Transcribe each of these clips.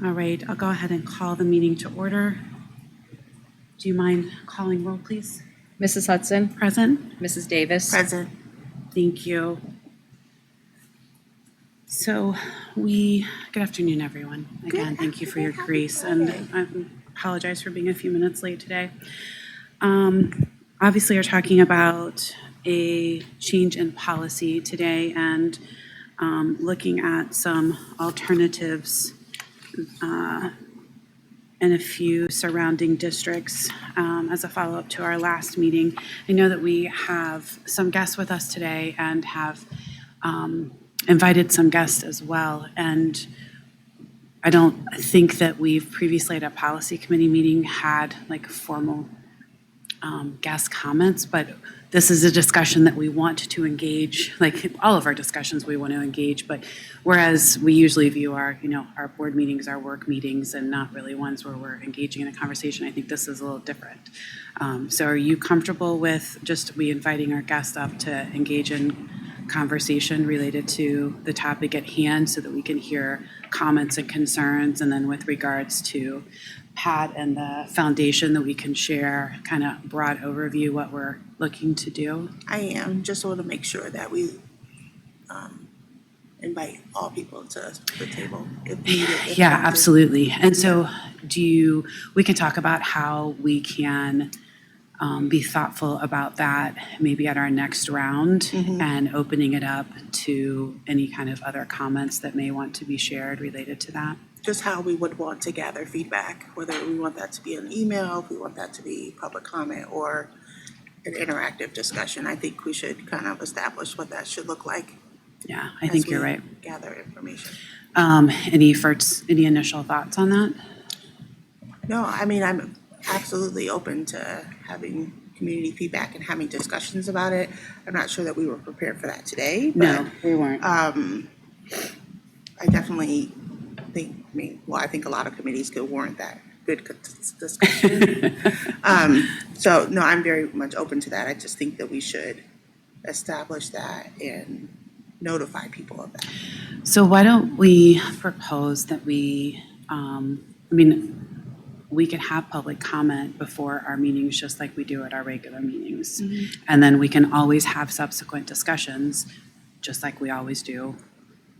All right, I'll go ahead and call the meeting to order. Do you mind calling roll, please? Mrs. Hudson? Present? Mrs. Davis? Present. Thank you. So good afternoon, everyone. Again, thank you for your grace, and I apologize for being a few minutes late today. Obviously, we're talking about a change in policy today and looking at some alternatives in a few surrounding districts as a follow-up to our last meeting. I know that we have some guests with us today and have invited some guests as well. And I don't think that we've previously at a policy committee meeting had like formal guest comments, but this is a discussion that we want to engage, like all of our discussions we want to engage, but whereas we usually view our board meetings, our work meetings, and not really ones where we're engaging in a conversation, I think this is a little different. So are you comfortable with just we inviting our guests up to engage in conversation related to the topic at hand so that we can hear comments and concerns, and then with regards to Pat and the foundation that we can share kind of broad overview what we're looking to do? I am. Just want to make sure that we invite all people to the table if needed. Yeah, absolutely. And so we can talk about how we can be thoughtful about that maybe at our next round and opening it up to any kind of other comments that may want to be shared related to that. Just how we would want to gather feedback, whether we want that to be an email, if we want that to be public comment or an interactive discussion. I think we should kind of establish what that should look like. Yeah, I think you're right. Gather information. Any initial thoughts on that? No, I mean, I'm absolutely open to having community feedback and having discussions about it. I'm not sure that we were prepared for that today. But, no, we weren't. I definitely think, I think a lot of committees could warrant that good discussion. So, no, I'm very much open to that. I just think that we should establish that and notify people of that. So why don't we propose that we can have public comment before our meetings, just like we do at our regular meetings. And then we can always have subsequent discussions, just like we always do,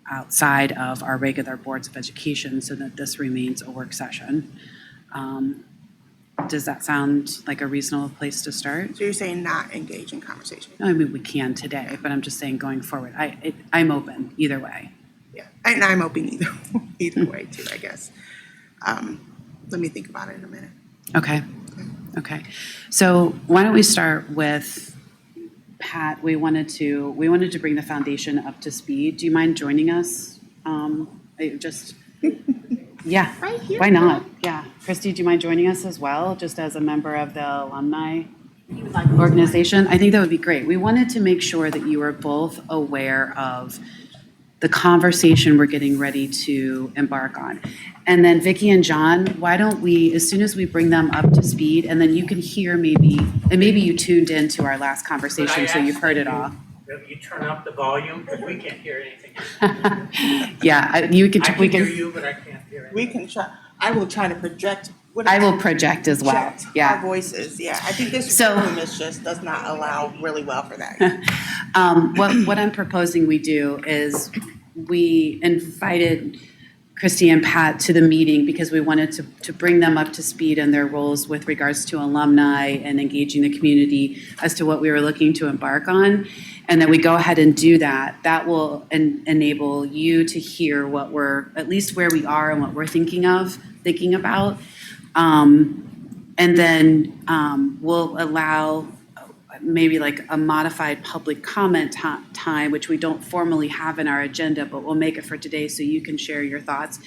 outside of our regular boards of education, so that this remains a work session. Does that sound like a reasonable place to start? So you're saying not engage in conversation? I mean, we can today, but I'm just saying going forward, I'm open either way. Yeah, and I'm open either way too, I guess. Let me think about it in a minute. Okay. So why don't we start with Pat? We wanted to bring the foundation up to speed. Do you mind joining us? Yeah. Right here. Why not? Yeah. Christy, do you mind joining us as well, just as a member of the alumni organization? I think that would be great. We wanted to make sure that you were both aware of the conversation we're getting ready to embark on. And then Vicki and John, why don't we, as soon as we bring them up to speed, and then you can hear maybe you tuned into our last conversation, so you've heard it all. If you turn up the volume, because we can't hear anything. Yeah, We can hear you, but I can't hear anything. We can try. I will try to project. I will project as well. Our Yeah. voices. Yeah, I think this room does not allow really well for that. What I'm proposing we do is we invited Christy and Pat to the meeting because we wanted to bring them up to speed in their roles with regards to alumni and engaging the community as to what we were looking to embark on. And then we go ahead and do that. That will enable you to hear what at least where we are and what we're thinking about. And then we'll allow maybe like a modified public comment time, which we don't formally have in our agenda, but we'll make it for today so you can share your thoughts.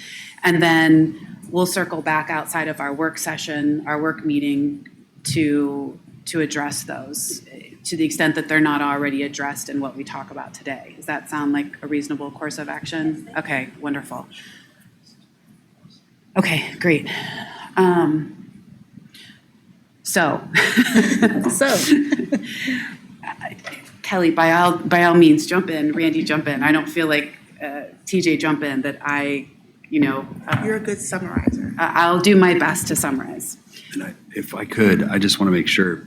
And then we'll circle back outside of our work session, our work meeting, to address those to the extent that they're not already addressed in what we talk about today. Does that sound like a reasonable course of action? Okay, wonderful. Okay, great. So Kelly, by all means, jump in. Randy, jump in. I don't feel like TJ, jump in. That I You're a good summarizer. I'll do my best to summarize. And if I could, I just want to make sure,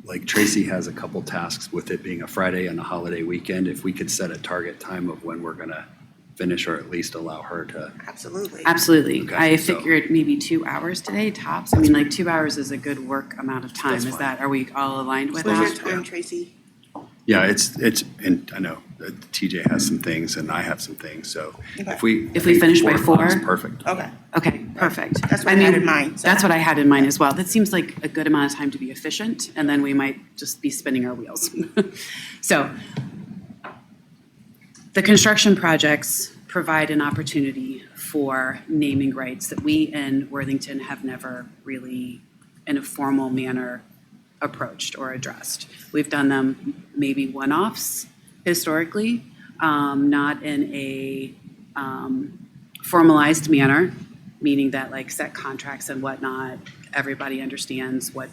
like Tracy has a couple tasks with it being a Friday and a holiday weekend, if we could set a target time of when we're going to finish, or at least allow her to. Absolutely. Absolutely. Okay, I so- figured maybe 2 hours today, tops. I mean, like 2 hours is a good work amount of time. That's Is fine. that, are we all aligned with What's your that? time, Tracy? Yeah, it's, and I know that TJ has some things and I have some things, so Okay. if we. If we finish by 4? Is perfect. Okay. Okay, perfect. That's what I had in mind, so. That's what I had in mind as well. That seems like a good amount of time to be efficient, and then we might just be spinning our wheels. So, the construction projects provide an opportunity for naming rights that we in Worthington have never really, in a formal manner, approached or addressed. We've done them maybe one-offs historically, not in a formalized manner, meaning that like set contracts and whatnot, everybody understands what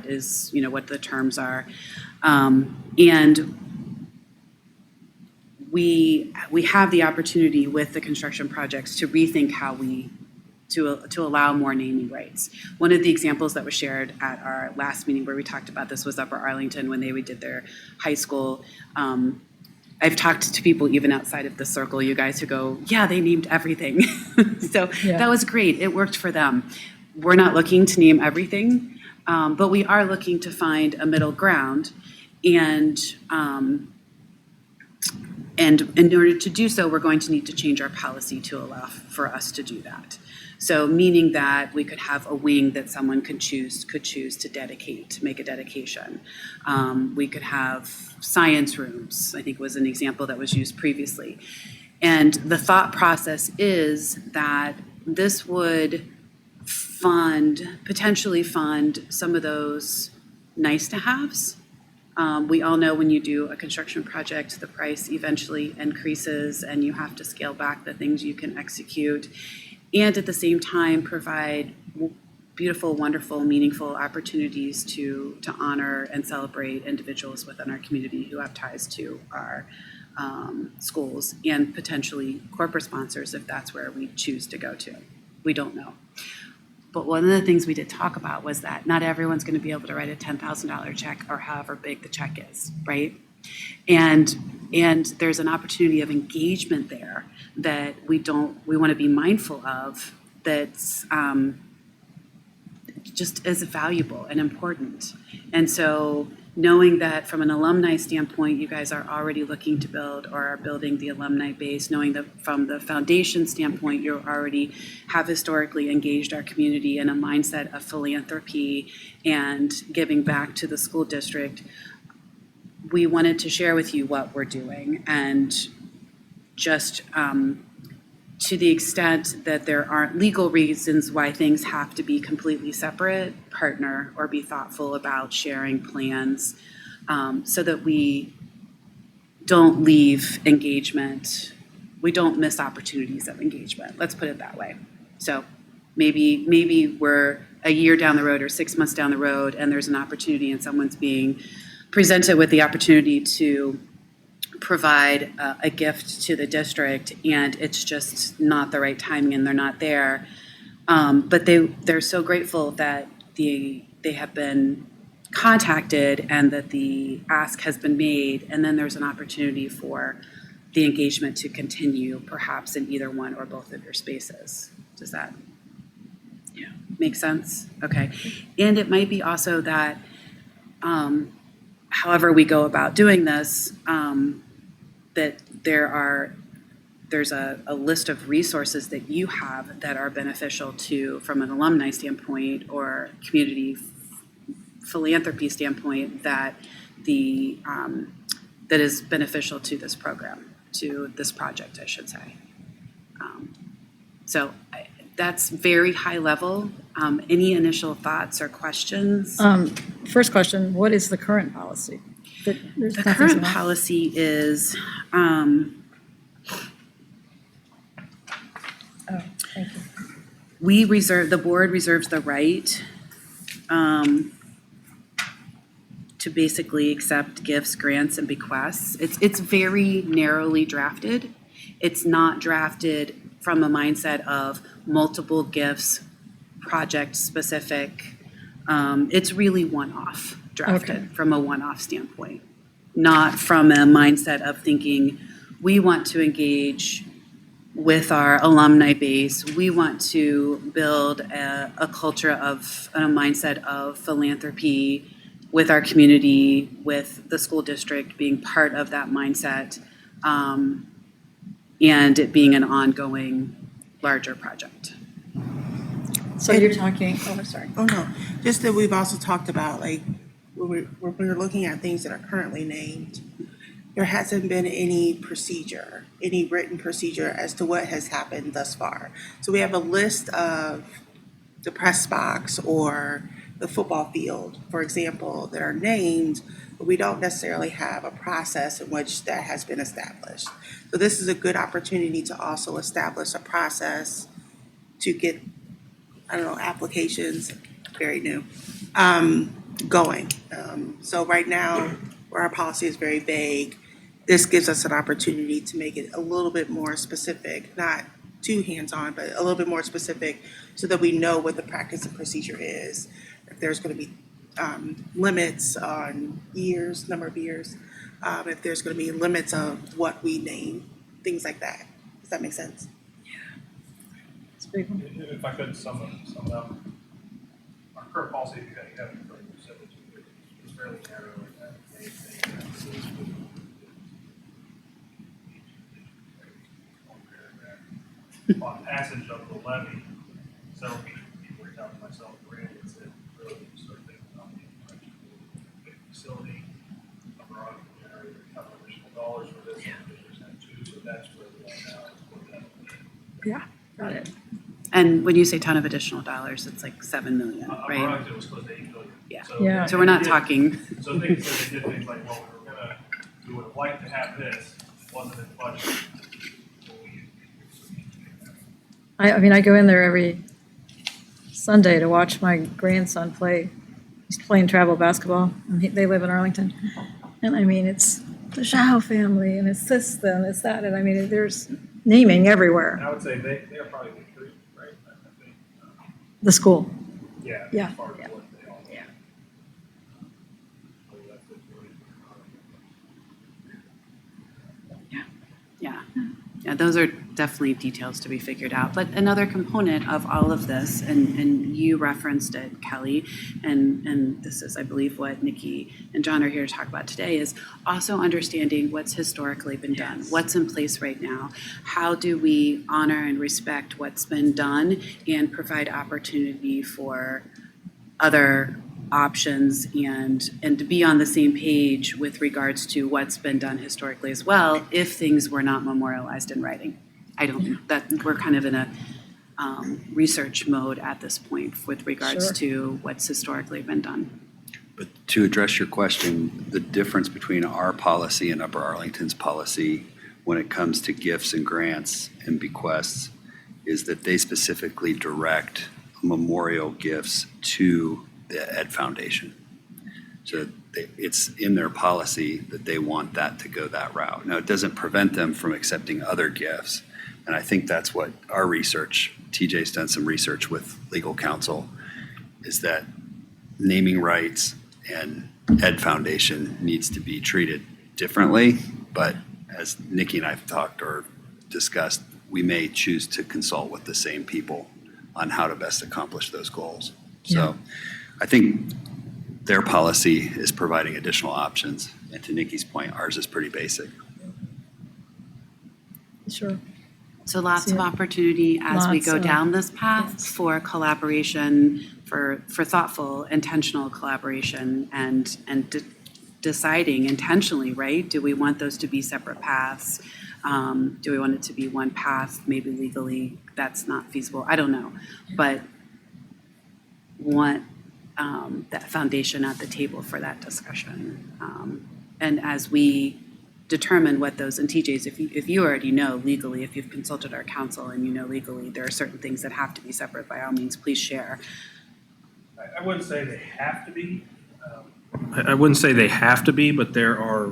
is, what the terms are. And we have the opportunity with the construction projects to rethink how to allow more naming rights. One of the examples that was shared at our last meeting where we talked about this was Upper Arlington when they redid their high school. I've talked to people even outside of the circle, you guys, who go, yeah, they named everything. So that was great. It worked for them. We're not looking to name everything, but we are looking to find a middle ground. And in order to do so, we're going to need to change our policy to allow for us to do that. So meaning that we could have a wing that someone could choose to dedicate, to make a dedication. We could have science rooms, I think was an example that was used previously. And the thought process is that this would potentially fund some of those nice to haves. We all know when you do a construction project, the price eventually increases and you have to scale back the things you can execute. And at the same time, provide beautiful, wonderful, meaningful opportunities to honor and celebrate individuals within our community who have ties to our schools and potentially corporate sponsors if that's where we choose to go to. We don't know. But one of the things we did talk about was that not everyone's going to be able to write a $10,000 check or however big the check is, right? And there's an opportunity of engagement there that we want to be mindful of, that's just as valuable and important. And so knowing that from an alumni standpoint, you guys are already looking to build or are building the alumni base, knowing that from the foundation standpoint, you already have historically engaged our community in a mindset of philanthropy and giving back to the school district, we wanted to share with you what we're doing. And just to the extent that there aren't legal reasons why things have to be completely separate, partner or be thoughtful about sharing plans so that we don't leave engagement, we don't miss opportunities of engagement. Let's put it that way. So maybe we're a year down the road or 6 months down the road and there's an opportunity and someone's being presented with the opportunity to provide a gift to the district and it's just not the right timing and they're not there. But they're so grateful that they have been contacted and that the ask has been made, and then there's an opportunity for the engagement to continue perhaps in either one or both of your spaces. Does that make sense? Okay. And it might be also that however we go about doing this, that there's a list of resources that you have that are beneficial to, from an alumni standpoint or community philanthropy standpoint, that that is beneficial to this program, to this project, I should say. So that's very high level. Any initial thoughts or questions? First question, what is the current policy? The current policy is, Oh, thank you. the board reserves the right to basically accept gifts, grants, and bequests. It's very narrowly drafted. It's not drafted from a mindset of multiple gifts, project specific. It's really one-off drafted Okay. from a one-off standpoint, not from a mindset of thinking we want to engage with our alumni base. We want to build a culture of a mindset of philanthropy with our community, with the school district being part of that mindset, and it being an ongoing larger project. So you're talking, oh, I'm sorry. Oh, no, just that we've also talked about, like, when we're looking at things that are currently named, there hasn't been any procedure, any written procedure as to what has happened thus far. So we have a list of the press box or the football field, for example, that are named, but we don't necessarily have a process in which that has been established. So this is a good opportunity to also establish a process to get, I don't know, applications, very new, going. So right now, where our policy is very vague, this gives us an opportunity to make it a little bit more specific, not too hands-on, but a little bit more specific so that we know what the practice and procedure is. If there's going to be limits on years, number of years, if there's going to be limits of what we name, things like that. Does that make sense? It's a big one. If I could sum it up, our current policy, you have it correctly said, it's fairly narrow in that on passage of the levy, several people reached out to myself and Randy and said, really start thinking about the facility. Number on generated a couple of additional dollars for this, and there's that too, so that's where we are now. Is what that Yeah, got it. And when you say ton of additional dollars, it's like 7 million, right? Right, it was close to 8 million. Yeah. Yeah. So we're not they did- talking, So they said they did things like, well, we would have liked to have this, it wasn't in the budget. So we- I mean, I go in there every Sunday to watch my grandson play. He's playing travel basketball, and they live in Arlington. And I mean, it's the Zhao family, and it's this, and it's that, and I mean, there's naming everywhere. And I would say they are probably the three, right? I think, The school. yeah. Yeah, As far as yeah. what they all. Yeah. So that's what's really- yeah. Yeah, those are definitely details to be figured out. But another component of all of this, and you referenced it, Kelly, and this is, I believe, what Nikki and John are here to talk about today, is also understanding what's historically been done, what's in place right now. How do we honor and respect what's been done and provide opportunity for other options and to be on the same page with regards to what's been done historically as well, if things were not memorialized in writing. I don't, that, we're kind of in a research mode at this point with regards Sure. to what's historically been done. But to address your question, the difference between our policy and Upper Arlington's policy when it comes to gifts and grants and bequests is that they specifically direct memorial gifts to the Ed Foundation. So it's in their policy that they want that to go that route. Now, it doesn't prevent them from accepting other gifts. And I think that's what our research, TJ's done some research with legal counsel, is that naming rights and Ed Foundation needs to be treated differently. But as Nikki and I have talked or discussed, we may choose to consult with the same people on how to best accomplish those goals. So I think their policy is providing additional options. And to Nikki's point, ours is pretty basic. Sure. So lots of Yeah. opportunity as we Lots go of- down this path yes. for collaboration, for thoughtful, intentional collaboration and deciding intentionally, right? Do we want those to be separate paths? Do we want it to be one path, maybe legally that's not feasible? I don't know. But want that foundation at the table for that discussion. And as we determine what those, and TJ's, if you already know legally, if you've consulted our counsel and you know legally, there are certain things that have to be separate, by all means, please share. I wouldn't say they have to be. I wouldn't say they have to be, but there are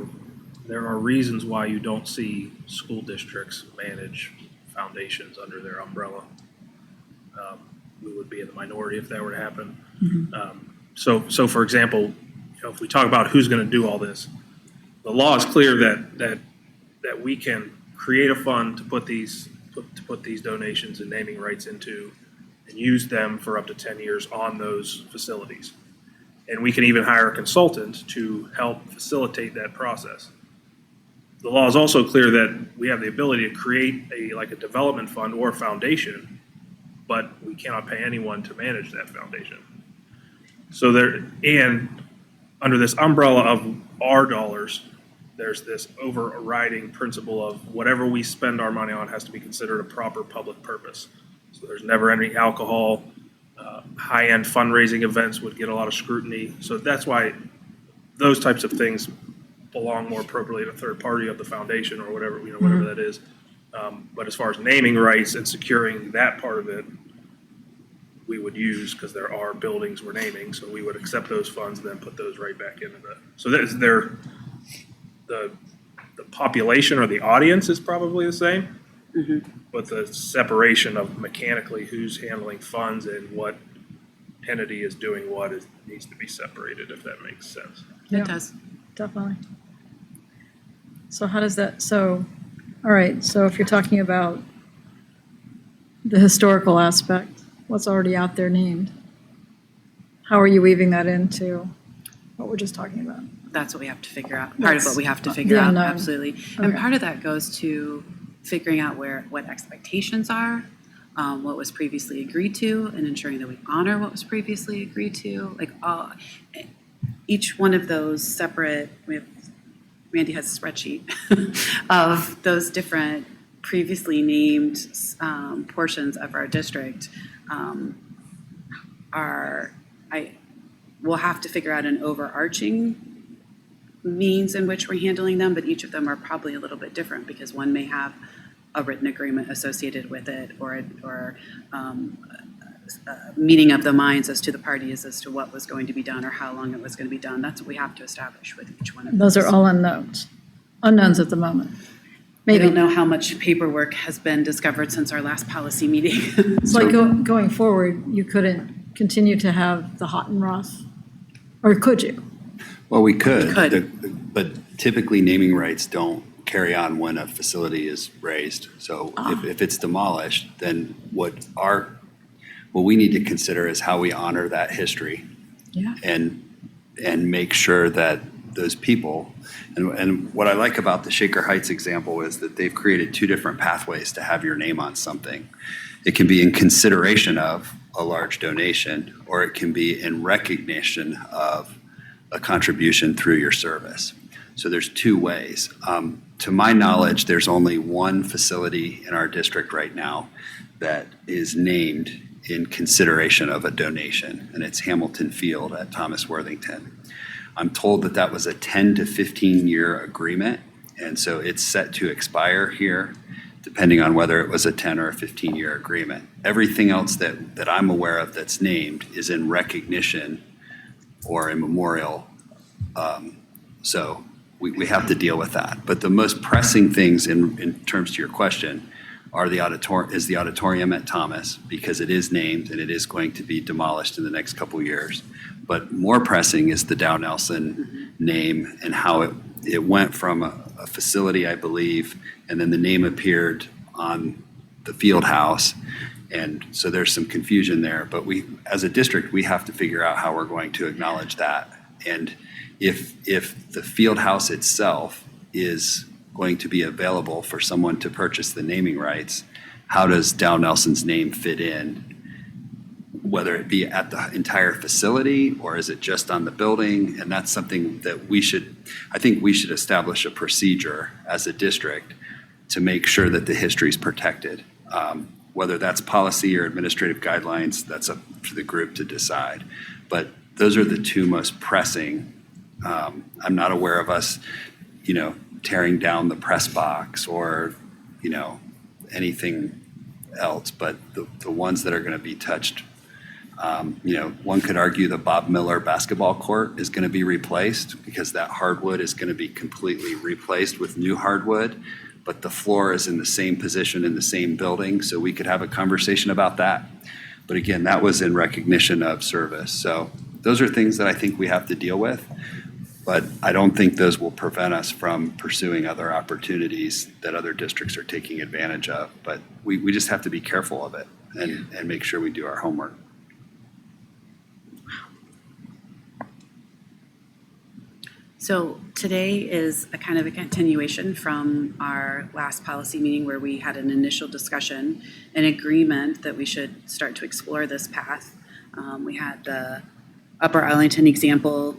reasons why you don't see school districts manage foundations under their umbrella. We would be in the minority if that were to happen. So for example, if we talk about who's going to do all this, the law is clear that we can create a fund to put these donations and naming rights into and use them for up to 10 years on those facilities. And we can even hire a consultant to help facilitate that process. The law is also clear that we have the ability to create a development fund or a foundation, but we cannot pay anyone to manage that foundation. So and under this umbrella of our dollars, there's this overriding principle of whatever we spend our money on has to be considered a proper public purpose. So there's never any alcohol. High-end fundraising events would get a lot of scrutiny. So that's why those types of things belong more appropriately to a third party of the foundation or whatever, whatever that is. But as far as naming rights and securing that part of it, we would use, because there are buildings we're naming, so we would accept those funds and then put those right back into so the population or the audience is probably the same, but the separation of mechanically who's handling funds and what entity is doing what needs to be separated, if that makes sense. Yeah. It does. Definitely. So how does that, all right, so if you're talking about the historical aspect, what's already out there named, how are you weaving that into what we're just talking about? That's what we have to figure out. Part of what we have to figure the out, unknown. absolutely. And Okay. part of that goes to figuring out what expectations are, what was previously agreed to, and ensuring that we honor what was previously agreed to. Each one of those separate, Randy has a spreadsheet of those different previously named portions of our district. We'll have to figure out an overarching means in which we're handling them, but each of them are probably a little bit different because one may have a written agreement associated with it or a meeting of the minds as to the parties as to what was going to be done or how long it was going to be done. That's what we have to establish with each one of Those are all unknowns at the moment. We Maybe. don't know how much paperwork has been discovered since our last policy meeting. It's like going forward, you couldn't continue to have the hot and rough, or could you? Well, we could. We could. But typically naming rights don't carry on when a facility is raised. So if it's demolished, then what we need to consider is how we honor that history. Yeah. And make sure that those people, and what I like about the Shaker Heights example is that they've created two different pathways to have your name on something. It can be in consideration of a large donation, or it can be in recognition of a contribution through your service. So there's two ways. To my knowledge, there's only one facility in our district right now that is named in consideration of a donation, and it's Hamilton Field at Thomas Worthington. I'm told that was a 10 to 15 year agreement, and so it's set to expire here, depending on whether it was a 10 or a 15 year agreement. Everything else that I'm aware of that's named is in recognition or a memorial. So we have to deal with that. But the most pressing things in terms to your question are the auditorium at Thomas, because it is named and it is going to be demolished in the next couple years. But more pressing is the Dow Nelson name and how it went from a facility, I believe, and then the name appeared on the field house. And so there's some confusion there. But as a district, we have to figure out how we're going to acknowledge that. And if the field house itself is going to be available for someone to purchase the naming rights, how does Dow Nelson's name fit in? Whether it be at the entire facility or is it just on the building? And that's something that I think we should establish a procedure as a district to make sure that the history is protected. Whether that's policy or administrative guidelines, that's up to the group to decide. But those are the two most pressing. I'm not aware of us, tearing down the press box or, anything else, but the ones that are going to be touched, one could argue the Bob Miller basketball court is going to be replaced because that hardwood is going to be completely replaced with new hardwood. but the floor is in the same position in the same building, so we could have a conversation about that. But again, that was in recognition of service. So those are things that I think we have to deal with, but I don't think those will prevent us from pursuing other opportunities that other districts are taking advantage of. But we just have to be careful of it and make sure we do our homework. So today is a kind of a continuation from our last policy meeting where we had an initial discussion, an agreement that we should start to explore this path. We had the Upper Arlington example.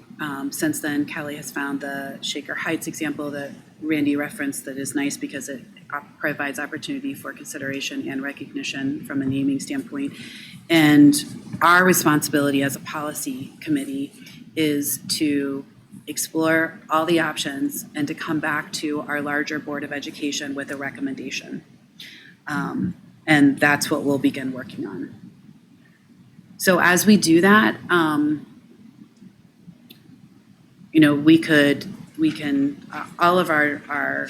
Since then, Kelly has found the Shaker Heights example that Randy referenced that is nice because it provides opportunity for consideration and recognition from a naming standpoint. And our responsibility as a policy committee is to explore all the options and to come back to our larger Board of Education with a recommendation. And that's what we'll begin working on. So as we do that, we can, all of our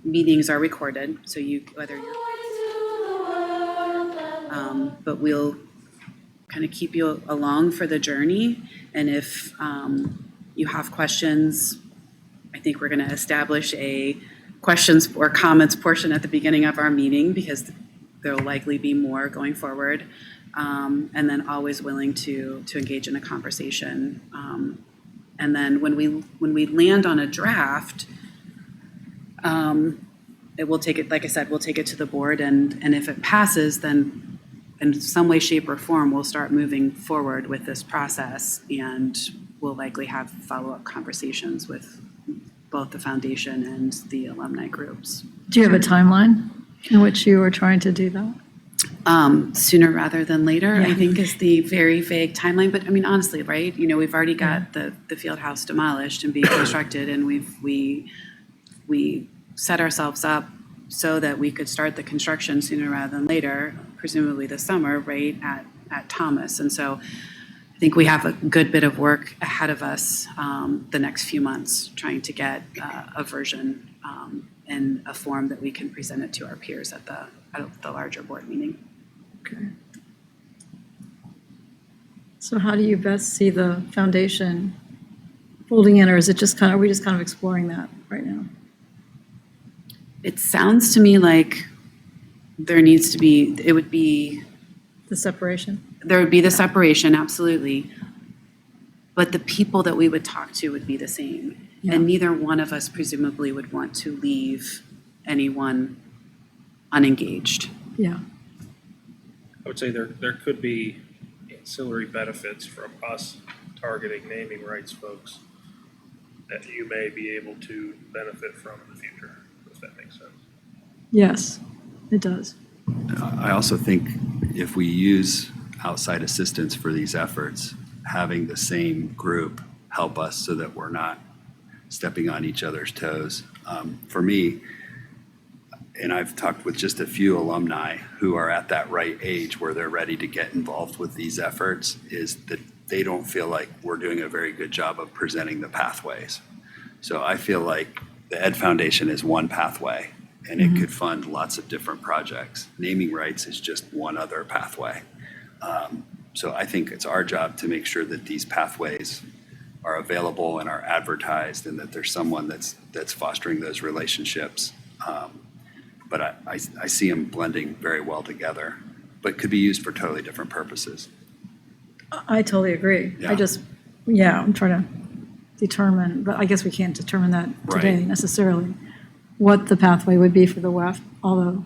meetings are recorded, so whether you're, but we'll kind of keep you along for the journey. And if you have questions, I think we're going to establish a questions or comments portion at the beginning of our meeting because there'll likely be more going forward. And then always willing to engage in a conversation. And then when we land on a draft, it will take it, like I said, we'll take it to the board, and if it passes, then in some way, shape, or form, we'll start moving forward with this process, and we'll likely have follow-up conversations with both the foundation and the alumni groups. Do you have a timeline in which you are trying to do that? Sooner rather than later, Yeah. I think is the very vague timeline. But I mean, honestly, right? We've already got the field house demolished and being constructed, and we set ourselves up so that we could start the construction sooner rather than later, presumably this summer, right, at Thomas. And so I think we have a good bit of work ahead of us the next few months, trying to get a version in a form that we can present it to our peers at the larger board meeting. Okay. So how do you best see the foundation folding in, or is it just are we just kind of exploring that right now? It sounds to me like there would be The separation? there would be the separation, absolutely. But the people that we would talk to would be the same. Yeah. And neither one of us presumably would want to leave anyone unengaged. Yeah. I would say there could be ancillary benefits from us targeting naming rights folks that you may be able to benefit from in the future, if that makes sense. Yes, it does. I also think if we use outside assistance for these efforts, having the same group help us so that we're not stepping on each other's toes. For me, and I've talked with just a few alumni who are at that right age where they're ready to get involved with these efforts, is that they don't feel like we're doing a very good job of presenting the pathways. So I feel like the Ed Foundation is one pathway, and it could fund lots of different projects. Naming rights is just one other pathway. So I think it's our job to make sure that these pathways are available and are advertised, and that there's someone that's fostering those relationships. But I see them blending very well together, but could be used for totally different purposes. I totally agree. Yeah. I'm trying to determine, but I guess we can't determine that today Right. necessarily, what the pathway would be for the WEF, although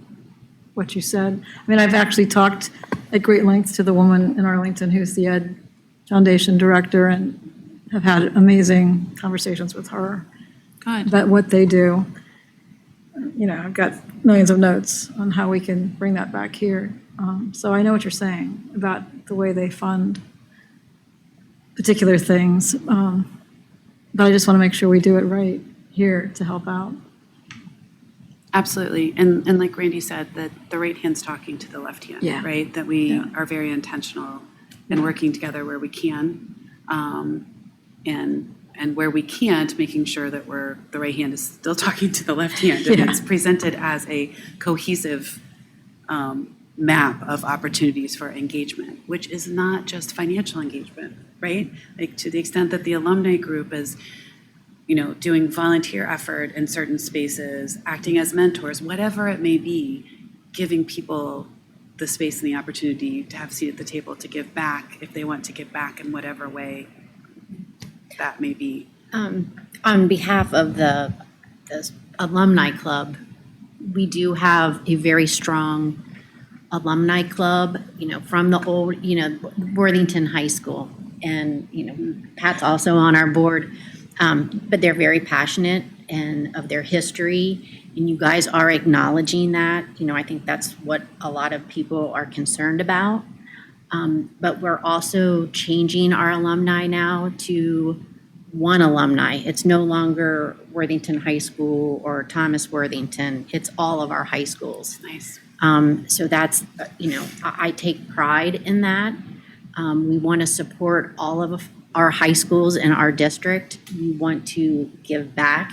what you said. I mean, I've actually talked at great lengths to the woman in Arlington who's the Ed Foundation director, and have had amazing conversations with her Good. about what they do. I've got millions of notes on how we can bring that back here. So I know what you're saying about the way they fund particular things. But I just want to make sure we do it right here to help out. Absolutely. And like Randy said, that the right hand's talking to the left hand, Yeah. right? That we Yeah. are very intentional in working together where we can. And and where we can't, making sure that the right hand is still talking to the left hand, and it's presented as a cohesive map of opportunities for engagement, which is not just financial engagement, right? Like, to the extent that the alumni group is, doing volunteer effort in certain spaces, acting as mentors, whatever it may be, giving people the space and the opportunity to have a seat at the table to give back if they want to give back in whatever way that may be. On behalf of the alumni club, we do have a very strong alumni club, from the old, Worthington High School. And, Pat's also on our board, but they're very passionate and of their history. And you guys are acknowledging that. I think that's what a lot of people are concerned about. But we're also changing our alumni now to one alumni. It's no longer Worthington High School or Thomas Worthington. It's all of our high schools. Nice. So that's, I take pride in that. We want to support all of our high schools in our district. We want to give back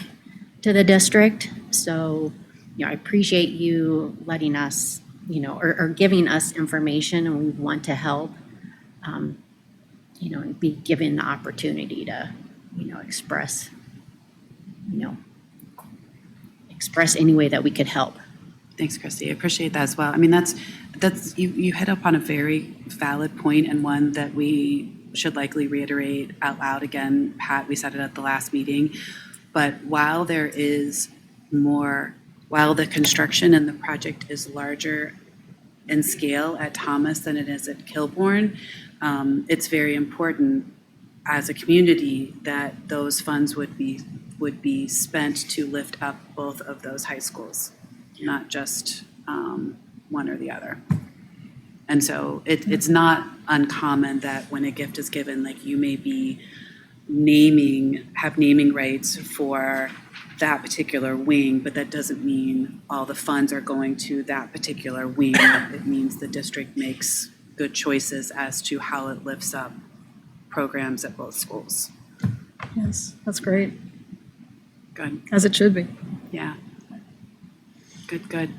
to the district. So, I appreciate you letting us, or giving us information, and we want to help, and be given the opportunity to, express any way that we could help. Thanks, Christy. I appreciate that as well. I mean, that's you hit up on a very valid point, and one that we should likely reiterate out loud again. Pat, we said it at the last meeting, but while the construction and the project is larger in scale at Thomas than it is at Kilbourne, it's very important as a community that those funds would be spent to lift up both of those high schools, not just one or the other. And so it's not uncommon that when a gift is given, like, you may be have naming rights for that particular wing, but that doesn't mean all the funds are going to that particular wing. It means the district makes good choices as to how it lifts up programs at both schools. Yes, that's great, Good. as it should be. Yeah. Good.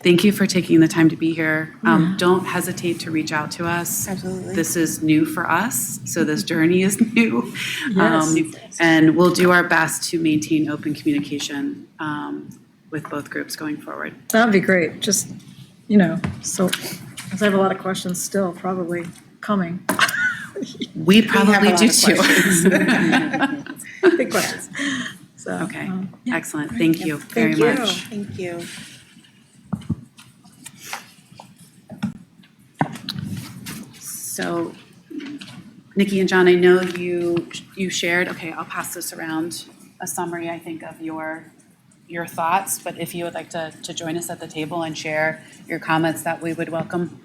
Thank you for taking the time to be here. Don't hesitate to reach out to us. Absolutely. This is new for us, so this journey is new. Yes. And we'll do our best to maintain open communication with both groups going forward. That'd be great, just, so, because I have a lot of questions still probably coming. We probably do too. Big questions. So, Okay, yeah. excellent. Thank you very you. much. Thank you. So, Nikki and John, I know you shared, okay, I'll pass this around, a summary, I think, of your thoughts, but if you would like to join us at the table and share your comments, that we would welcome.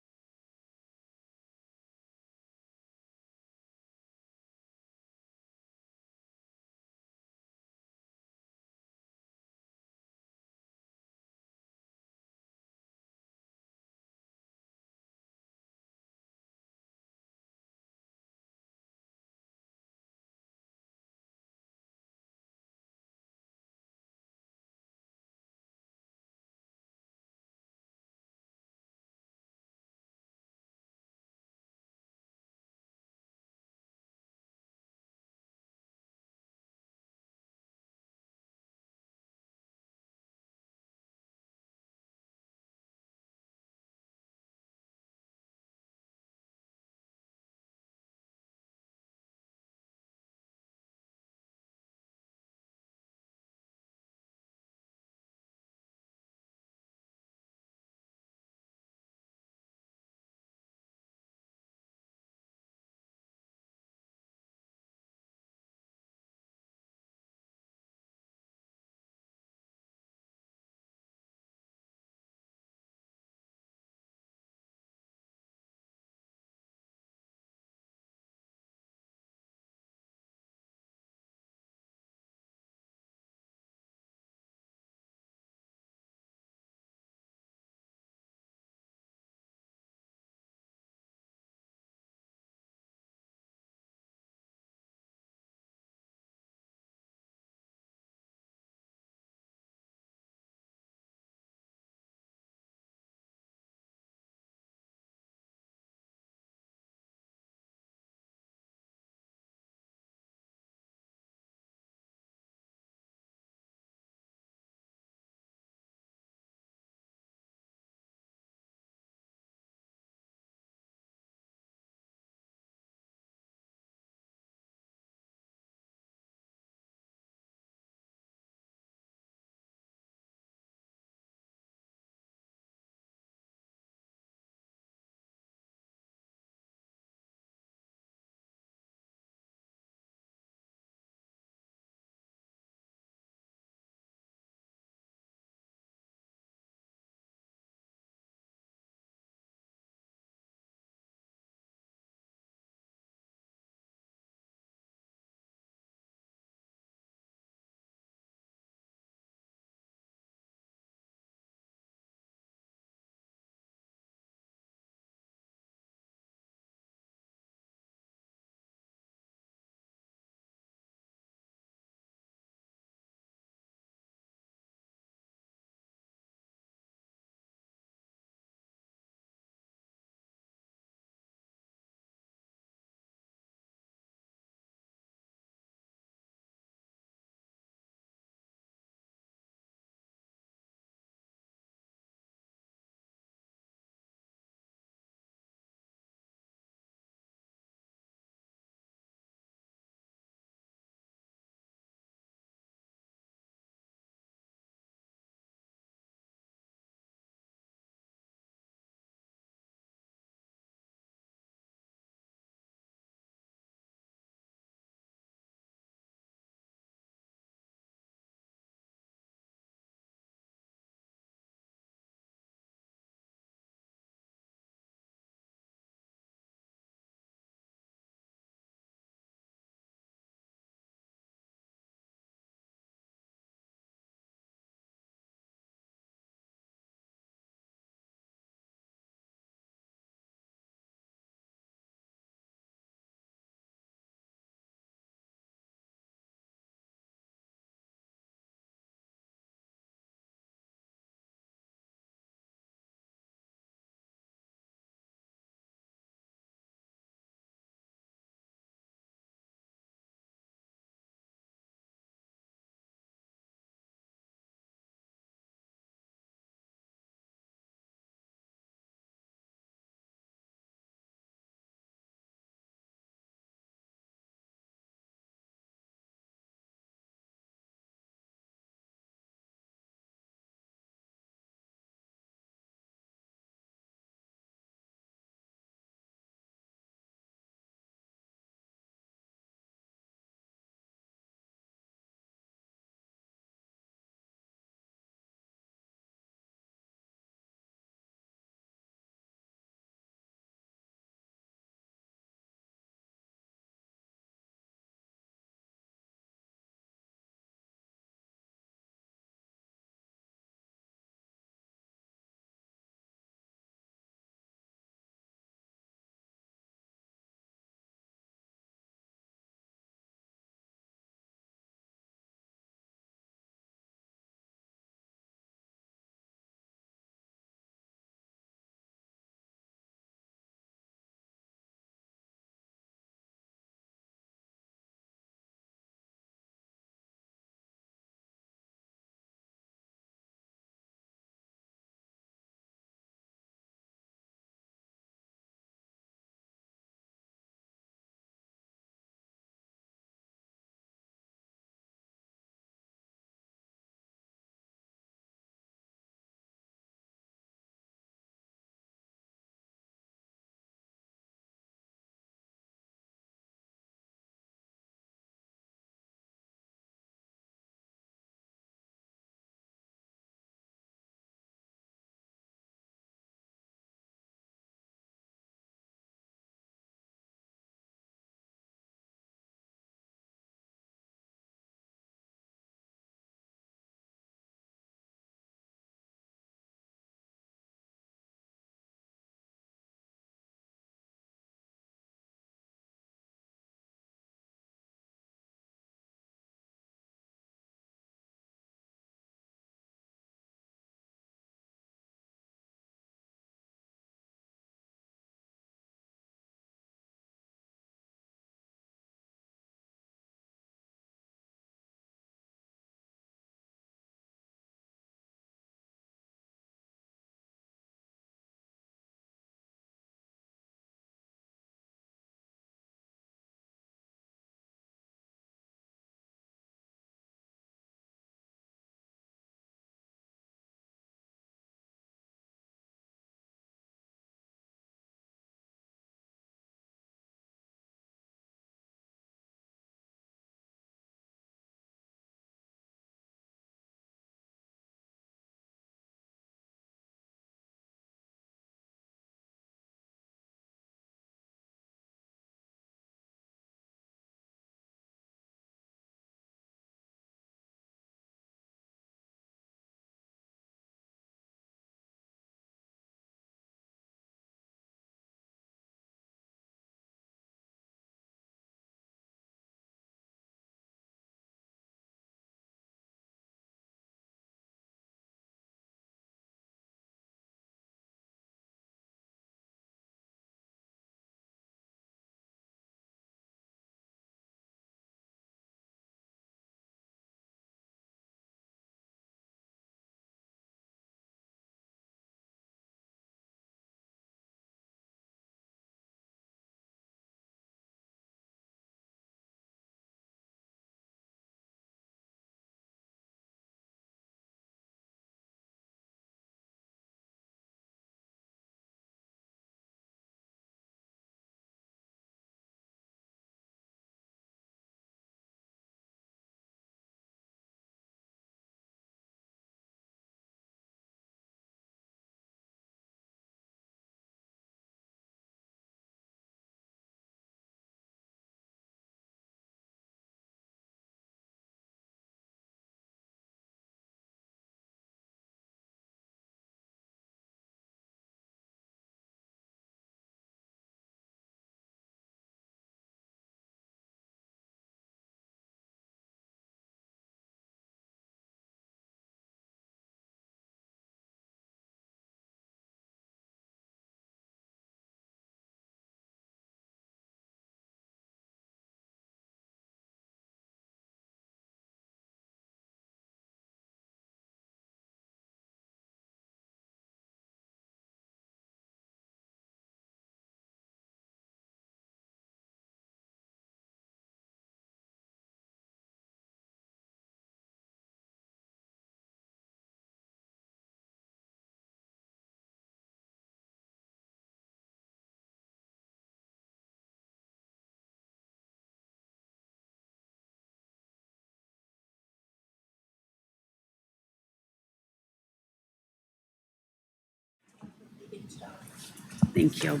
Thank you.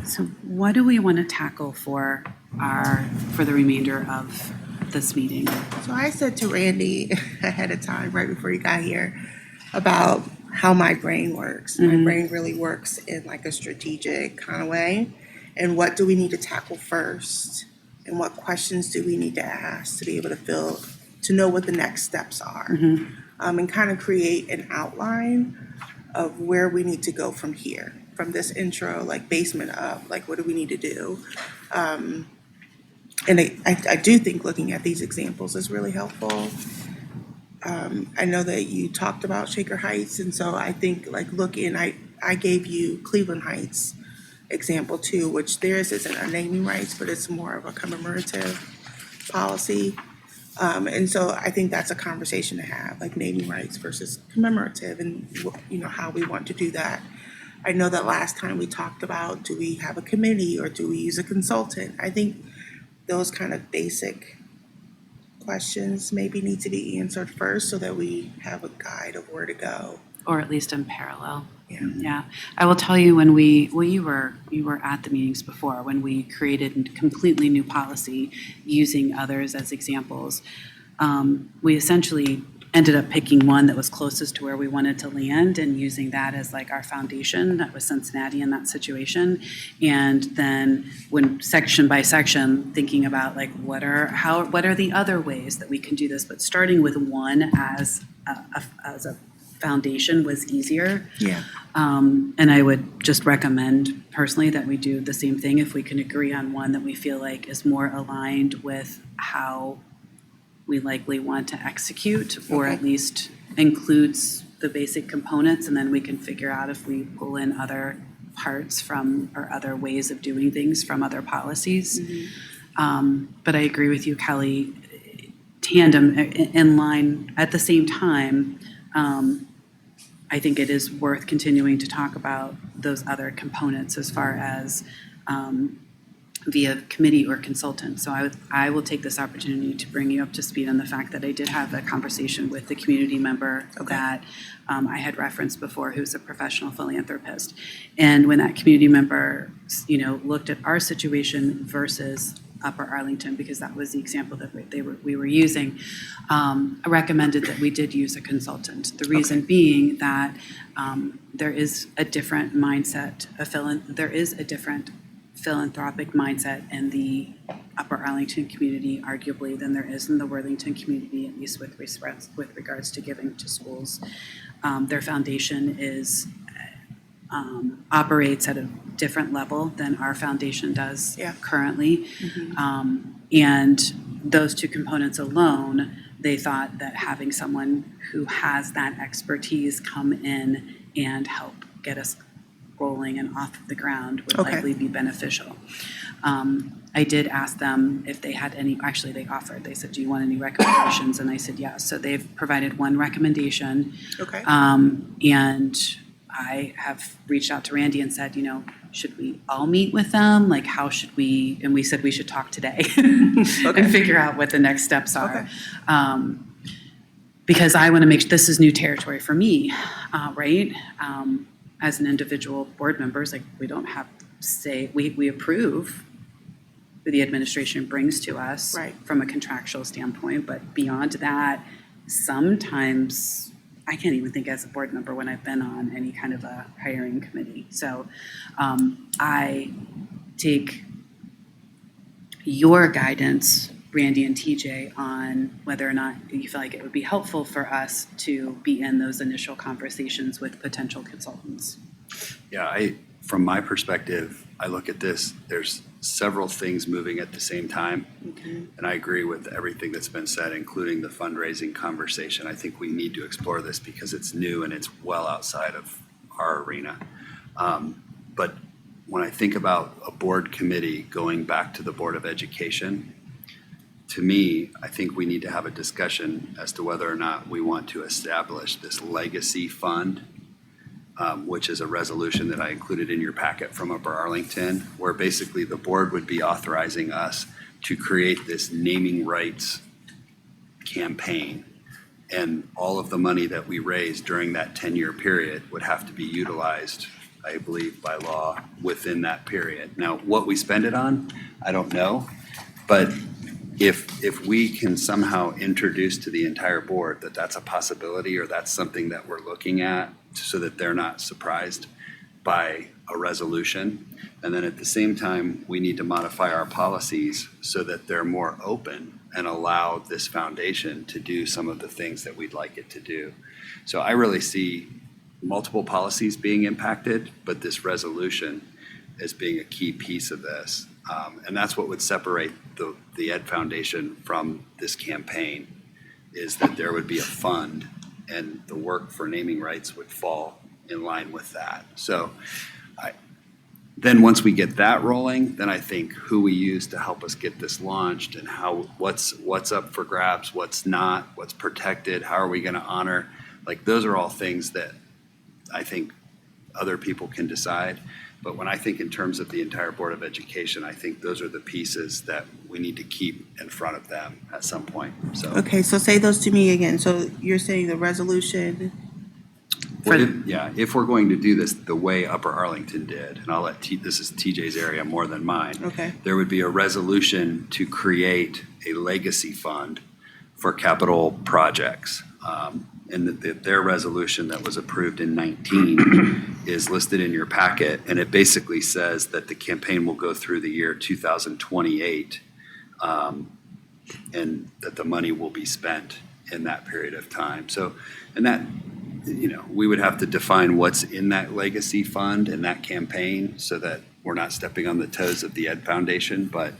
So what do we want to tackle for the remainder of this meeting? So I said to Randy ahead of time, right before you got here, about how my brain works. My brain really works in like a strategic kind of way. And what do we need to tackle first? And what questions do we need to ask to be able to know what the next steps are? And kind of create an outline of where we need to go from here, from this intro, like basement up, like what do we need to do? And I do think looking at these examples is really helpful. I know that you talked about Shaker Heights, and so I think like I gave you Cleveland Heights example too, which theirs isn't a naming rights, but it's more of a commemorative policy. And so I think that's a conversation to have, like naming rights versus commemorative, and how we want to do that. I know that last time we talked about, do we have a committee or do we use a consultant? I think those kind of basic questions maybe need to be answered first so that we have a guide of where to go. Or at least in parallel. Yeah. I will tell you you were at the meetings before when we created a completely new policy using others as examples. We essentially ended up picking one that was closest to where we wanted to land and using that as like our foundation. That was Cincinnati in that situation. And then when section by section thinking about like what are the other ways that we can do this, but starting with one as a foundation was easier. Yeah. And I would just recommend personally that we do the same thing if we can agree on one that we feel like is more aligned with how we likely want to execute, or at least includes the basic components, and then we can figure out if we pull in other parts from or other ways of doing things from other policies. But I agree with you, Kelly, tandem in line at the same time. I think it is worth continuing to talk about those other components as far as via committee or consultant. So I will take this opportunity to bring you up to speed on the fact that I did have a conversation with the community member that I had referenced before, who's a professional philanthropist. And when that community member, looked at our situation versus Upper Arlington, because that was the example that we were using, I recommended that we did use a consultant. The reason being that there is a different mindset, there is a different philanthropic mindset in the Upper Arlington community, arguably, than there is in the Worthington community, at least with regards to giving to schools. Their foundation operates at a different level than our foundation does currently. And those two components alone, they thought that having someone who has that expertise come in and help get us rolling and off the ground would likely be beneficial. I did ask them if they had any, actually they offered, they said, do you want any recommendations? And I said, yes. So they've provided one recommendation. And I have reached out to Randy and said, should we all meet with them? Like, how should we? And we said we should talk today and figure out what the next steps are. Because I want to make, this is new territory for me, right? As an individual board members, like we don't have say, we approve what the administration brings to us from a contractual standpoint, but beyond that, sometimes I can't even think as a board member when I've been on any kind of a hiring committee. So I take your guidance, Randy and TJ, on whether or not you feel like it would be helpful for us to be in those initial conversations with potential consultants. Yeah, from my perspective, I look at this, there's several things moving at the same time. And I agree with everything that's been said, including the fundraising conversation. I think we need to explore this because it's new and it's well outside of our arena. But when I think about a board committee going back to the Board of Education, to me, I think we need to have a discussion as to whether or not we want to establish this legacy fund, which is a resolution that I included in your packet from Upper Arlington, where basically the board would be authorizing us to create this naming rights campaign And all of the money that we raise during that 10-year period would have to be utilized, I believe, by law within that period. Now, what we spend it on, I don't know. But if we can somehow introduce to the entire board that that's a possibility or that's something that we're looking at so that they're not surprised by a resolution. And then at the same time, we need to modify our policies so that they're more open and allow this foundation to do some of the things that we'd like it to do. So I really see multiple policies being impacted, but this resolution as being a key piece of this. And that's what would separate the Ed Foundation from this campaign, is that there would be a fund and the work for naming rights would fall in line with that. So then once we get that rolling, then I think who we use to help us get this launched and what's up for grabs, what's not, what's protected, how are we going to honor, like those are all things that I think other people can decide. But when I think in terms of the entire Board of Education, I think those are the pieces that we need to keep in front of them at some point. So Okay, so say those to me again. So you're saying the resolution, if we're going to do this the way Upper Arlington did, and I'll let this is TJ's area more than mine. Okay. There would be a resolution to create a legacy fund for capital projects. And their resolution that was approved in 19 is listed in your packet, and it basically says that the campaign will go through the year 2028, and that the money will be spent in that period of time. So, and that, we would have to define what's in that legacy fund and that campaign so that we're not stepping on the toes of the Ed Foundation, but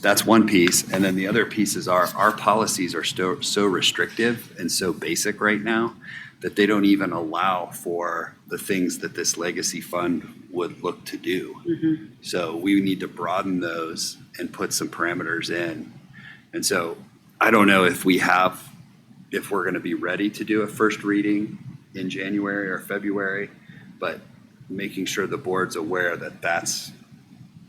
that's one piece. And then the other pieces are our policies are so restrictive and so basic right now that they don't even allow for the things that this legacy fund would look to do. Mm-hmm. So we need to broaden those and put some parameters in. And so I don't know if we're going to be ready to do a first reading in January or February, but making sure the board's aware that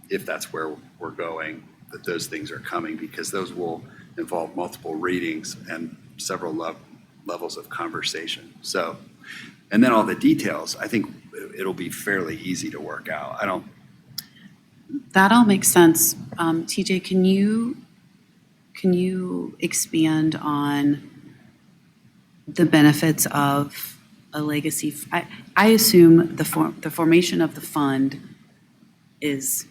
if that's where we're going, that those things are coming, because those will involve multiple readings and several levels of conversation. So, and then all the details, I think it'll be fairly easy to work out. That all makes sense. TJ, can you expand on the benefits of a legacy? I assume the formation of the fund is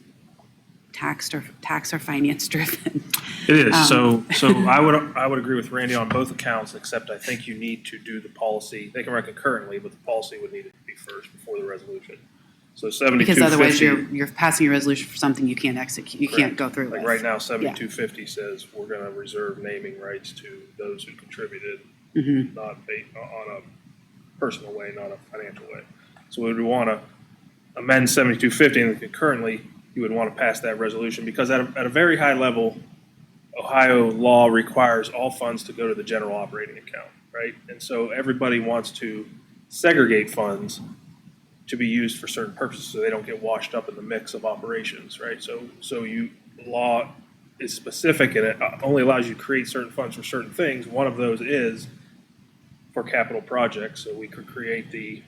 tax or finance driven. It is. So I would agree with Randy on both accounts, except I think you need to do the policy. They can run concurrently, but the policy would need to be first before the resolution. So 7250. Because otherwise you're passing a resolution for something you can't execute. You can't go through with. Right now, 7250 says we're going to reserve naming rights to those who contributed, not based on a personal way, not a financial way. So we would want to amend 7250, and concurrently you would want to pass that resolution, because at a very high level, Ohio law requires all funds to go to the general operating account, right? And so everybody wants to segregate funds to be used for certain purposes so they don't get washed up in the mix of operations, right? So law is specific, and it only allows you to create certain funds for certain things. One of those is for capital projects. So we could create the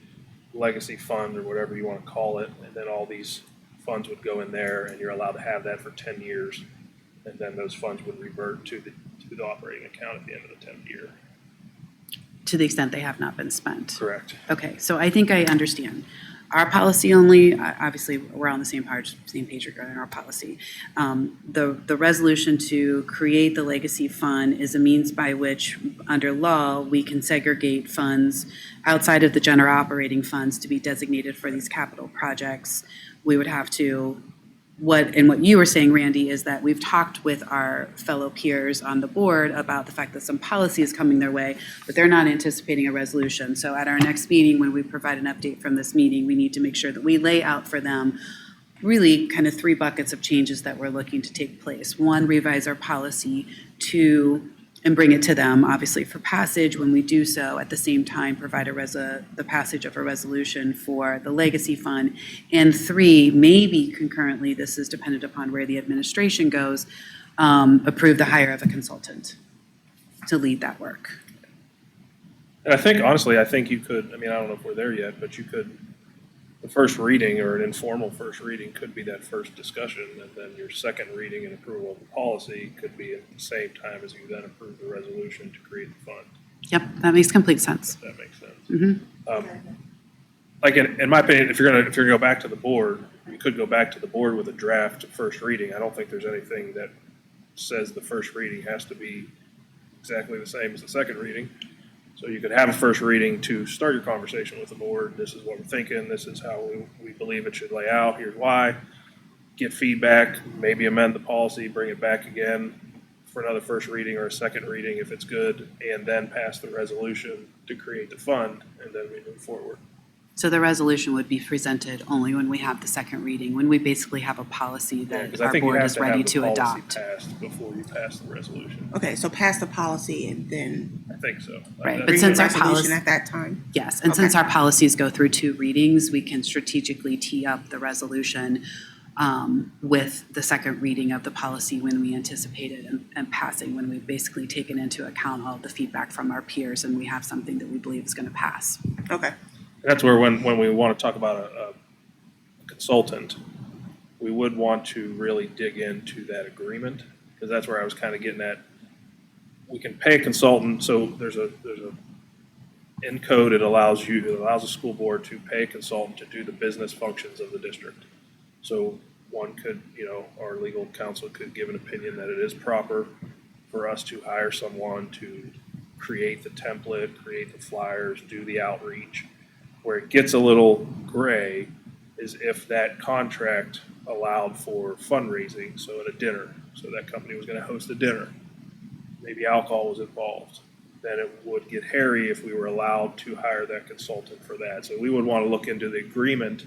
legacy fund or whatever you want to call it, and then all these funds would go in there, and you're allowed to have that for 10 years. And then those funds would revert to the operating account at the end of the 10th year. To the extent they have not been spent. Correct. Okay, so I think I understand. Our policy only, obviously, we're on the same page regarding our policy. The resolution to create the legacy fund is a means by which, under law, we can segregate funds outside of the general operating funds to be designated for these capital projects. We would have to, what you were saying, Randy, is that we've talked with our fellow peers on the board about the fact that some policy is coming their way, but they're not anticipating a resolution. So at our next meeting, when we provide an update from this meeting, we need to make sure that we lay out for them really kind of 3 buckets of changes that we're looking to take place. 1, revise our policy. 2, and bring it to them, obviously, for passage. When we do so, at the same time, provide the passage of a resolution for the legacy fund. And 3, maybe concurrently, this is dependent upon where the administration goes, approve the hire of a consultant to lead that work. And I think, honestly, I think you could, I mean, I don't know if we're there yet, but you could, the first reading or an informal first reading could be that first discussion, and then your second reading and approval of the policy could be at the same time as you then approve the resolution to create the fund, Yep, that makes complete sense. if that makes sense. Mhm. Like, in my opinion, if you're gonna go back to the board, you could go back to the board with a draft first reading. I don't think there's anything that says the first reading has to be exactly the same as the second reading. So you could have a first reading to start your conversation with the board. This is what we're thinking. This is how we believe it should lay out. Here's why. Get feedback, maybe amend the policy, bring it back again for another first reading or a second reading if it's good, and then pass the resolution to create the fund, and then we move forward. So the resolution would be presented only when we have the second reading, when we basically have a policy that Because I our think you board have is to ready have the to policy adopt. passed before you pass the resolution. Okay, so pass the policy and then I think so. Right, but bring the since our resolution policy, at that time? yes, and since Okay. our policies go through 2 readings, we can strategically tee up the resolution with the second reading of the policy when we anticipate it and passing, when we've basically taken into account all the feedback from our peers and we have something that we believe is going to pass. Okay, That's where when we want to talk about a consultant, we would want to really dig into that agreement, because that's where I was kind of getting at. We can pay a consultant, so there's a in code, it allows a school board to pay a consultant to do the business functions of the district. So one could, our legal counsel could give an opinion that it is proper for us to hire someone to create the template, create the flyers, do the outreach. Where it gets a little gray is if that contract allowed for fundraising, so at a dinner, so that company was going to host a dinner, maybe alcohol was involved, then it would get hairy if we were allowed to hire that consultant for that. So we would want to look into the agreement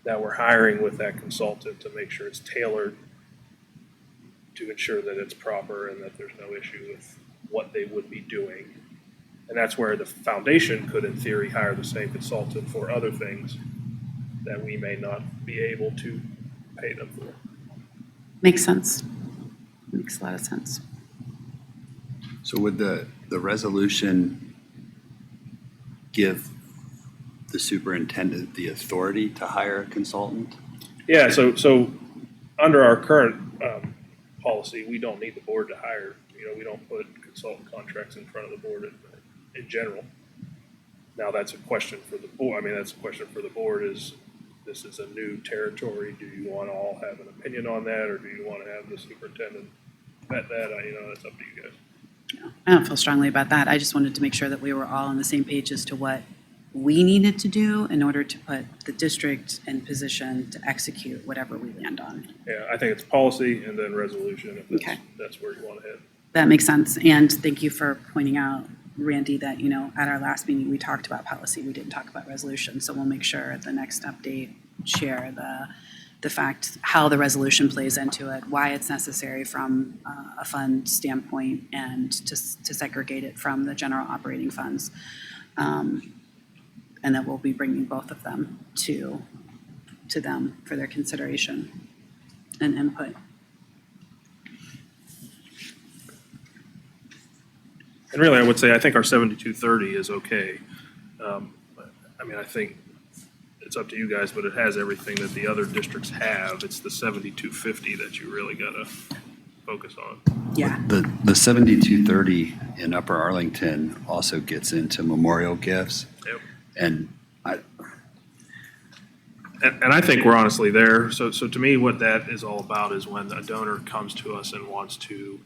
that we're hiring with that consultant to make sure it's tailored to ensure that it's proper and that there's no issue with what they would be doing. And that's where the foundation could, in theory, hire the same consultant for other things that we may not be able to pay them for. Makes sense. Makes a lot of sense. So would the resolution give the superintendent the authority to hire a consultant? Yeah, so under our current policy, we don't need the board to hire. We don't put consultant contracts in front of the board in general. Now, that's a question for the board. I mean, that's a question for the board is, this is a new territory. Do you want to all have an opinion on that, or do you want to have the superintendent vet that? That's up to you guys. I don't feel strongly about that. I just wanted to make sure that we were all on the same page as to what we needed to do in order to put the district in position to execute whatever we land on. Yeah, I think it's policy and then resolution, if Okay. that's where you want to head. That makes sense. And thank you for pointing out, Randy, that, at our last meeting, we talked about policy. We didn't talk about resolution. So we'll make sure at the next update, share the fact, how the resolution plays into it, why it's necessary from a fund standpoint, and to segregate it from the general operating funds. And that we'll be bringing both of them to them for their consideration and input. And really, I would say, I think our 7230 is okay. I think it's up to you guys, but it has everything that the other districts have. It's the 7250 that you really got to focus on. Yeah. The 7230 in Upper Arlington also gets into memorial gifts. Yep. And And I think we're honestly there. So to me, what that is all about is when a donor comes to us and wants to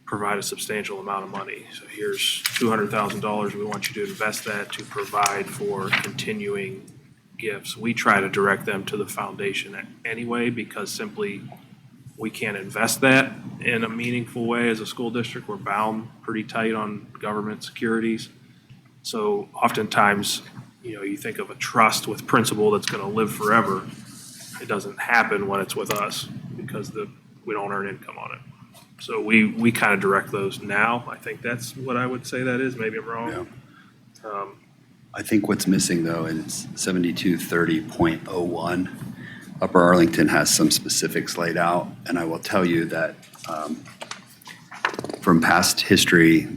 provide a substantial amount of money. So here's $200,000. We want you to invest that to provide for continuing gifts. We try to direct them to the foundation anyway, because simply we can't invest that in a meaningful way as a school district. We're bound pretty tight on government securities. So oftentimes, you think of a trust with principal that's going to live forever. It doesn't happen when it's with us because we don't earn income on it. So we kind of direct those now. I think that's what I would say that is. Maybe I'm wrong. Yeah. I think what's missing though is 7230.01. Upper Arlington has some specifics laid out, and I will tell you that from past history,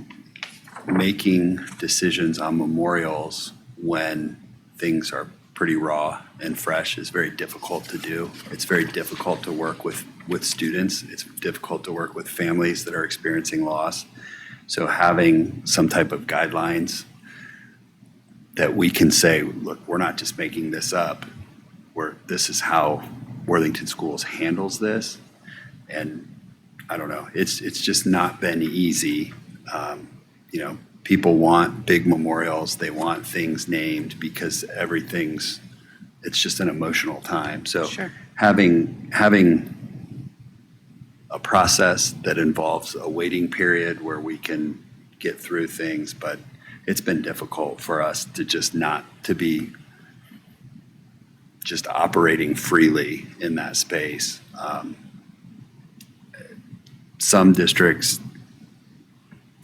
making decisions on memorials when things are pretty raw and fresh is very difficult to do. It's very difficult to work with students. It's difficult to work with families that are experiencing loss. So having some type of guidelines that we can say, look, we're not just making this up. This is how Worthington Schools handles this. And I don't know, it's just not been easy. People want big memorials. They want things named because it's just an emotional time. So Sure. having a process that involves a waiting period where we can get through things, but it's been difficult for us to just not to be just operating freely in that space. Some districts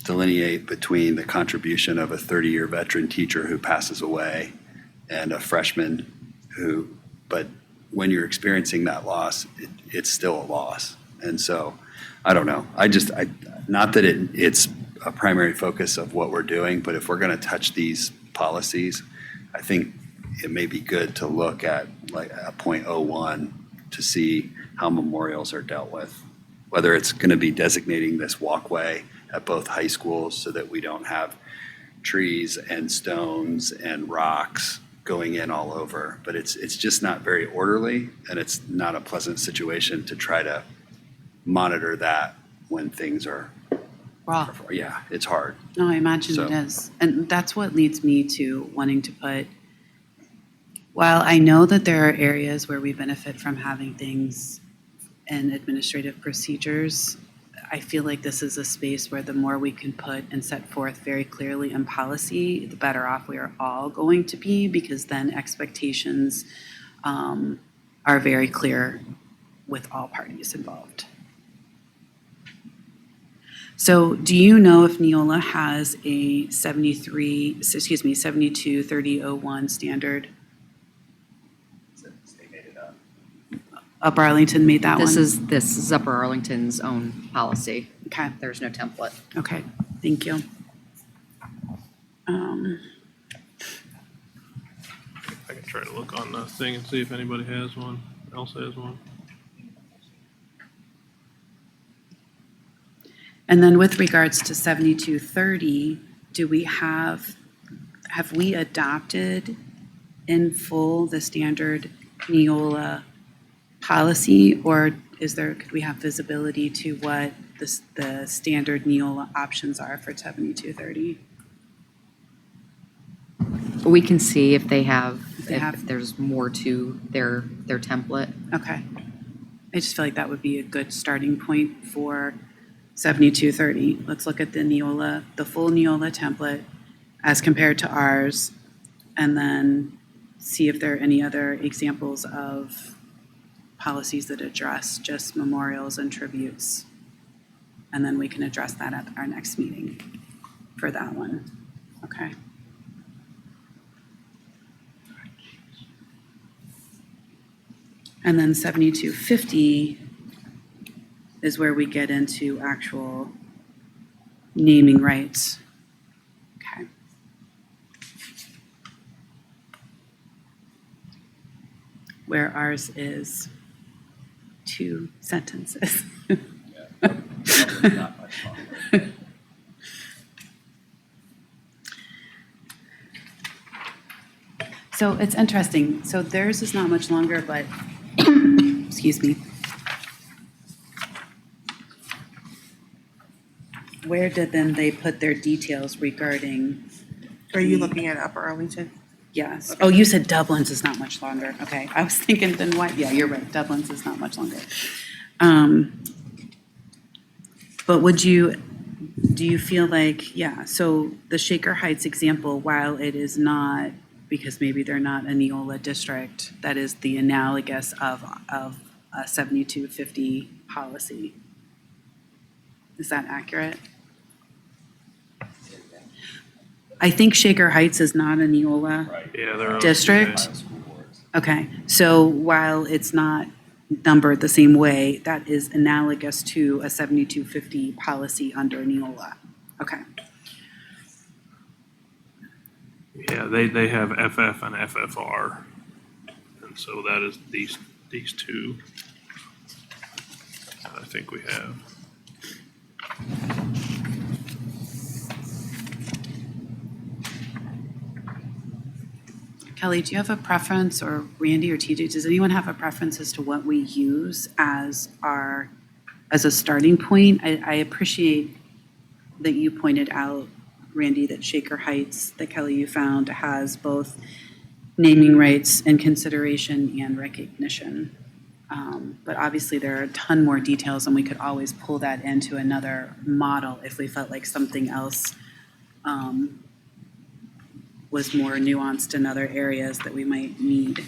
delineate between the contribution of a 30-year veteran teacher who passes away and a freshman but when you're experiencing that loss, it's still a loss. And so, I don't know. Not that it's a primary focus of what we're doing, but if we're going to touch these policies, I think it may be good to look at like a .01 to see how memorials are dealt with. Whether it's going to be designating this walkway at both high schools so that we don't have trees and stones and rocks going in all over, but it's just not very orderly, and it's not a pleasant situation to try to monitor that when things are Raw. Yeah, it's hard. No, I imagine So- it is. And that's what leads me to wanting to put, while I know that there are areas where we benefit from having things in administrative procedures, I feel like this is a space where the more we can put and set forth very clearly in policy, the better off we are all going to be, because then expectations are very clear with all parties involved. So do you know if Neola has a 723001 standard? Upper Arlington made that one? This is Upper Arlington's own policy. Okay, There's no template. okay, thank you. I can try to look on the thing and see if anybody has one, else has one. And then with regards to 7230, have we adopted in full the standard Neola policy, or could we have visibility to what the standard Neola options are for 7230? We can see if they have, they have- if there's more to their template. Okay. I just feel like that would be a good starting point for 7230. Let's look at the full Neola template as compared to ours, and then see if there are any other examples of policies that address just memorials and tributes. And then we can address that at our next meeting for that one. Okay. And then 7250 is where we get into actual naming rights. Okay. Where ours is 2 sentences. So it's interesting. So theirs is not much longer, but, excuse me. Where did then they put their details regarding, Are you looking at Upper Arlington? yes. Oh, you said Dublin's is not much longer. Okay, I was thinking then what, yeah, you're right, Dublin's is not much longer. But do you feel like, yeah, so the Shaker Heights example, while it is not, because maybe they're not a Neola district, that is the analogous of a 7250 policy. Is that accurate? I think Shaker Heights is not a Neola Yeah, they're on. district. Okay, so while it's not numbered the same way, that is analogous to a 7250 policy under Neola. Okay. Yeah, they have FF and FFR. And so that is these two that I think we have. Kelly, do you have a preference, or Randy or TJ, does anyone have a preference as to what we use as as a starting point? I appreciate that you pointed out, Randy, that Shaker Heights, that Kelly you found, has both naming rights and consideration and recognition. But obviously there are a ton more details, and we could always pull that into another model if we felt like something else was more nuanced in other areas that we might need.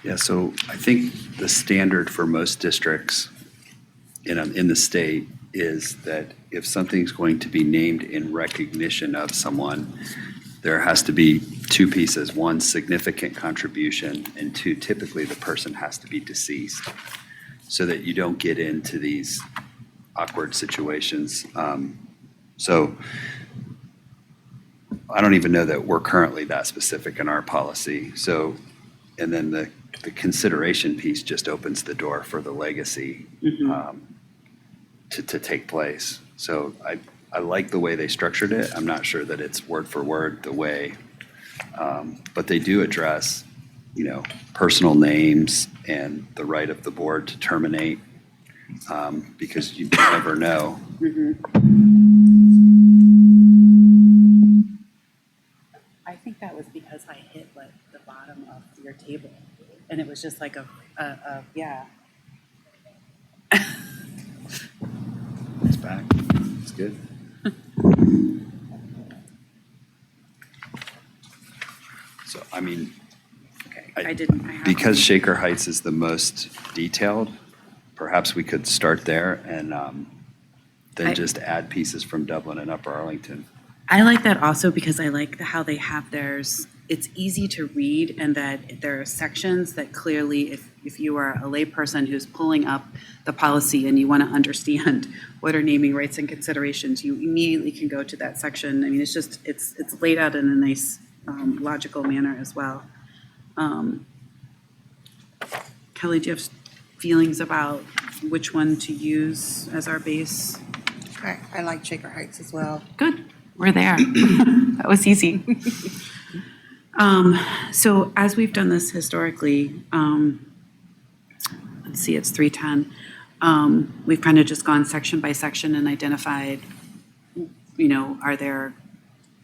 Yeah, so I think the standard for most districts in the state is that if something's going to be named in recognition of someone, there has to be two pieces. One, significant contribution, and two, typically the person has to be deceased, so that you don't get into these awkward situations. So I don't even know that we're currently that specific in our policy. So, and then the consideration piece just opens the door for the legacy to take place. So I like the way they structured it. I'm not sure that it's word for word the way, but they do address, personal names and the right of the board to terminate, because you never know. I think that was because I hit the bottom of your table, and it was just like yeah. It's back. It's good. So, I mean, Okay, I didn't. I have because Shaker Heights is the most detailed, perhaps we could start there and then just add pieces from Dublin and Upper Arlington. I like that also because I like how they have theirs. It's easy to read, and that there are sections that clearly, if you are a layperson who's pulling up the policy and you want to understand what are naming rights and considerations, you immediately can go to that section. I mean, it's laid out in a nice logical manner as well. Kelly, do you have feelings about which one to use as our base? I like Shaker Heights as well. Good, we're there. That was easy. So as we've done this historically, let's see, it's 310. We've kind of just gone section by section and identified,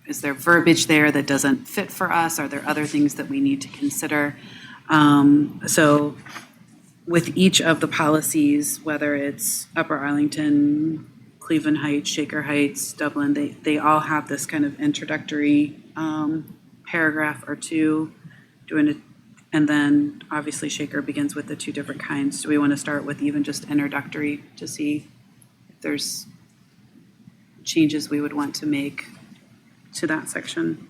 is there verbiage there that doesn't fit for us? Are there other things that we need to consider? So with each of the policies, whether it's Upper Arlington, Cleveland Heights, Shaker Heights, Dublin, they all have this kind of introductory paragraph or two and then obviously Shaker begins with the two different kinds. Do we want to start with even just introductory to see if there's changes we would want to make to that section?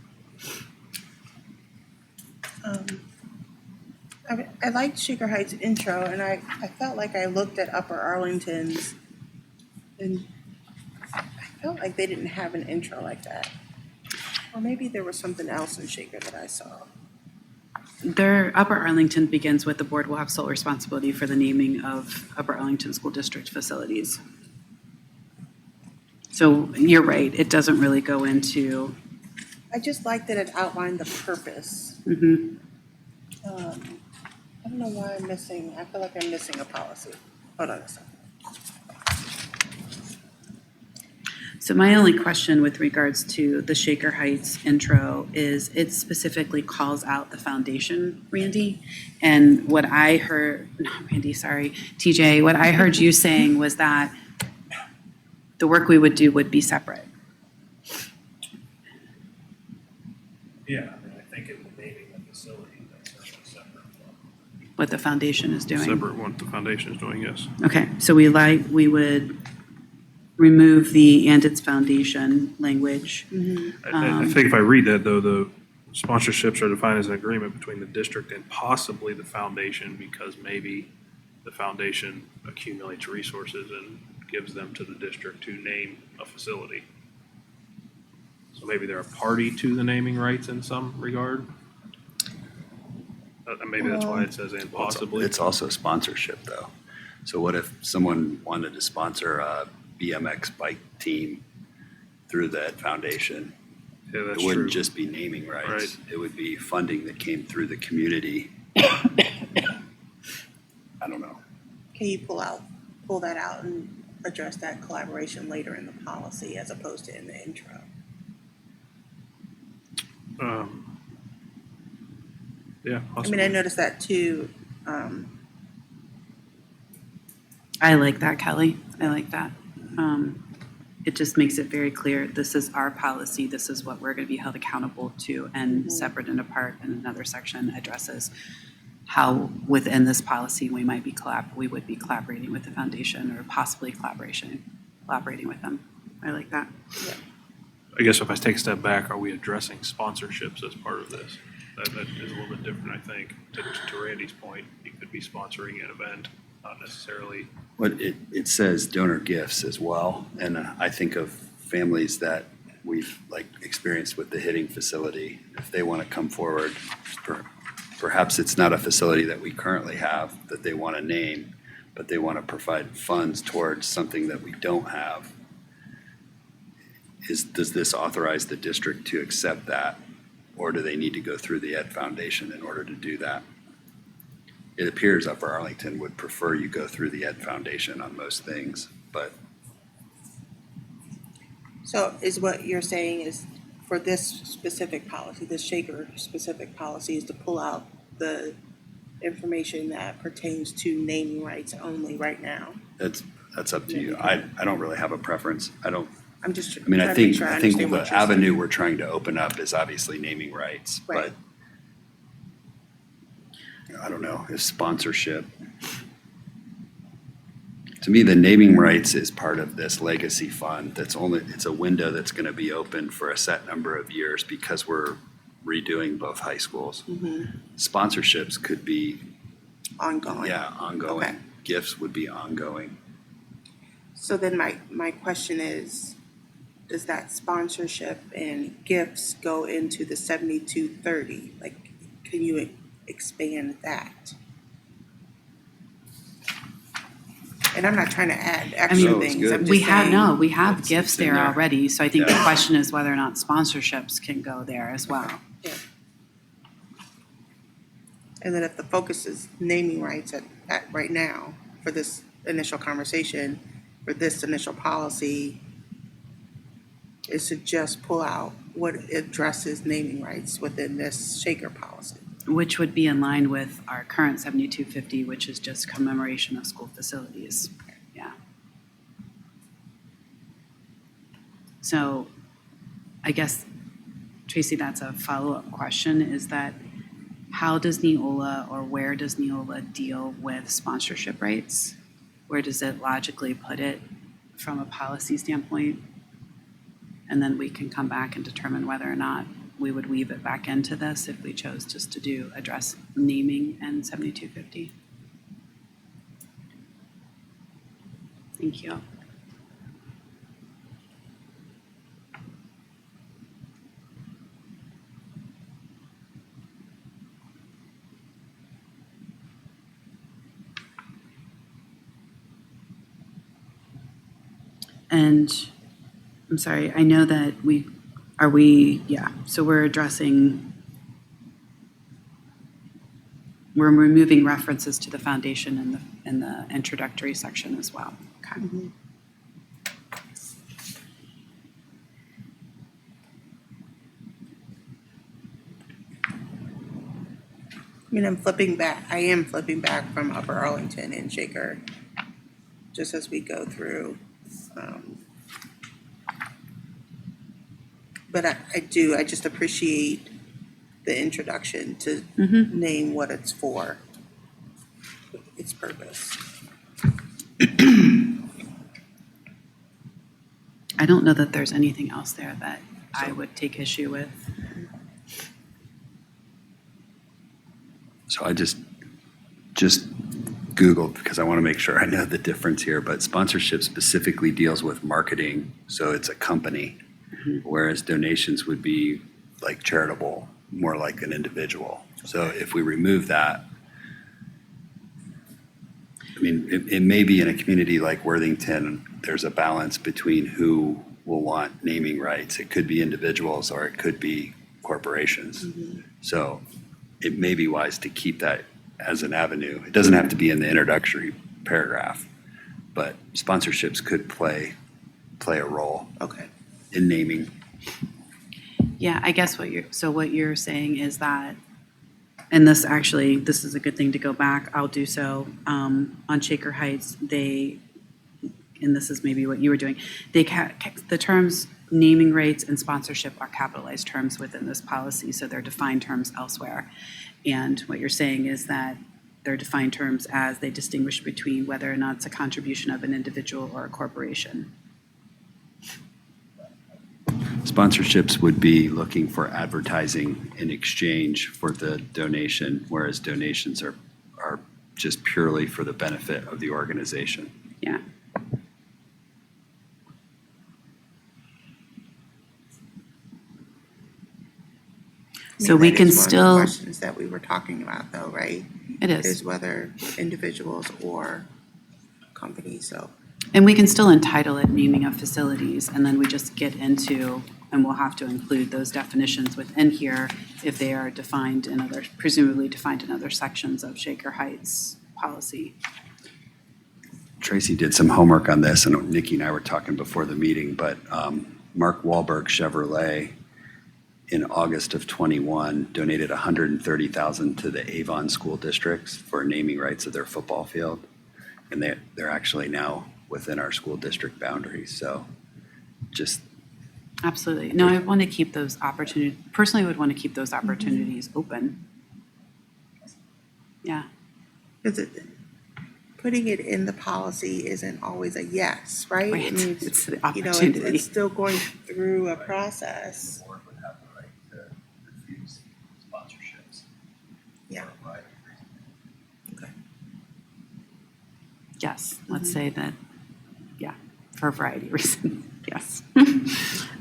I liked Shaker Heights intro, and I felt like I looked at Upper Arlington's, and I felt like they didn't have an intro like that. Or maybe there was something else in Shaker that I saw. Their Upper Arlington begins with the board will have sole responsibility for the naming of Upper Arlington School District facilities. So you're right, it doesn't really go into. I just liked that it outlined the purpose. I don't know why I'm missing, I feel like I'm missing a policy. Hold on a second. So my only question with regards to the Shaker Heights intro is it specifically calls out the foundation, Randy. And what I heard, TJ, what I heard you saying was that the work we would do would be separate. Yeah, I mean, I think in the naming of facility, that's separate. What the foundation is doing. Separate what the foundation is doing, yes. Okay, so we would remove the and its foundation language. I think if I read that, though, the sponsorships are defined as an agreement between the district and possibly the foundation, because maybe the foundation accumulates resources and gives them to the district to name a facility. So maybe they're a party to the naming rights in some regard. Maybe that's why it says and possibly. It's also sponsorship, though. So what if someone wanted to sponsor a BMX bike team through that foundation? Yeah, that's It wouldn't true. just be naming rights. Right. It would be funding that came through the community. I don't know. Can you pull that out and address that collaboration later in the policy as opposed to in the intro? Yeah, I possibly. mean, I noticed that too. I like that, Kelly. I like that. It just makes it very clear, this is our policy, this is what we're going to be held accountable to, and separate and apart in another section addresses how within this policy we would be collaborating with the foundation or possibly collaborating with them. I like that. I guess if I take a step back, are we addressing sponsorships as part of this? That is a little bit different, I think. To Randy's point, you could be sponsoring an event, not necessarily. But it says donor gifts as well. And I think of families that we've like experienced with the hitting facility. If they want to come forward, perhaps it's not a facility that we currently have that they want to name, but they want to provide funds towards something that we don't have. Does this authorize the district to accept that? Or do they need to go through the Ed Foundation in order to do that? It appears Upper Arlington would prefer you go through the Ed Foundation on most things, but So is what you're saying is for this specific policy, this Shaker specific policy, is to pull out the information that pertains to naming rights only right now? that's up to you. I don't really have a preference. I'm just I mean, trying I to make think sure I I think understand the what you're saying. avenue we're trying to open up is obviously naming rights, Right. but I don't know if sponsorship. To me, the naming rights is part of this legacy fund. It's a window that's going to be open for a set number of years because we're redoing both high schools. Sponsorships could be, Ongoing. ongoing. Okay. Gifts would be ongoing. So then my question is, does that sponsorship and gifts go into the 7230? Like, can you expand that? And I'm not trying to add extra No, it's things. good. I'm just We have saying- gifts It's in there there. already, so I think the Yeah. question is whether or not sponsorships can go there as well. And then if the focus is naming rights at right now for this initial conversation, for this initial policy, is to just pull out what addresses naming rights within this Shaker policy. Which would be in line with our current 7250, which is just commemoration of school facilities. Yeah. So I guess, Tracy, that's a follow-up question, is that how does Neola or where does Neola deal with sponsorship rights? Where does it logically put it from a policy standpoint? And then we can come back and determine whether or not we would weave it back into this if we chose just to address naming and 7250. Thank you. And I'm sorry, I know that so we're removing references to the foundation in the introductory section as well. Okay. I mean, I am flipping back from Upper Arlington and Shaker, just as we go through. But I just appreciate the introduction to name what it's for, its purpose. I don't know that there's anything else there that I would take issue with. So I just Googled because I want to make sure I know the difference here, but sponsorship specifically deals with marketing. So it's a company. whereas donations would be like charitable, more like an individual. So if we remove that, I mean, it may be in a community like Worthington, there's a balance between who will want naming rights. It could be individuals or it could be corporations. So it may be wise to keep that as an avenue. It doesn't have to be in the introductory paragraph, but sponsorships could play a role Okay. in naming. Yeah, I guess what you're saying is that, and this is a good thing to go back. I'll do so. On Shaker Heights, and this is maybe what you were doing, the terms naming rights and sponsorship are capitalized terms within this policy, so they're defined terms elsewhere. And what you're saying is that they're defined terms as they distinguish between whether or not it's a contribution of an individual or a corporation. Sponsorships would be looking for advertising in exchange for the donation, whereas donations are just purely for the benefit of the organization. Yeah. So we can That is one of the still, questions that we were talking about though, right? it is. Is whether individuals or companies, so. And we can still entitle it naming of facilities, and then we just get into, and we'll have to include those definitions within here if they are defined in other, presumably defined in other sections of Shaker Heights policy. Tracy did some homework on this, and Nikki and I were talking before the meeting, but Mark Wahlberg Chevrolet in August of '21 donated $130,000 to the Avon school districts for naming rights of their football field. And they're actually now within our school district boundaries, so just. Absolutely. No, I want to keep those opportunities, personally would want to keep those opportunities open. Yeah. Because putting it in the policy isn't always a yes, right? Right. I mean, It's the you know, opportunity. it's still going through a process. The board would have the right to refuse sponsorships. Yeah. Okay. Yes, let's say that, yeah, for a variety of reasons, yes.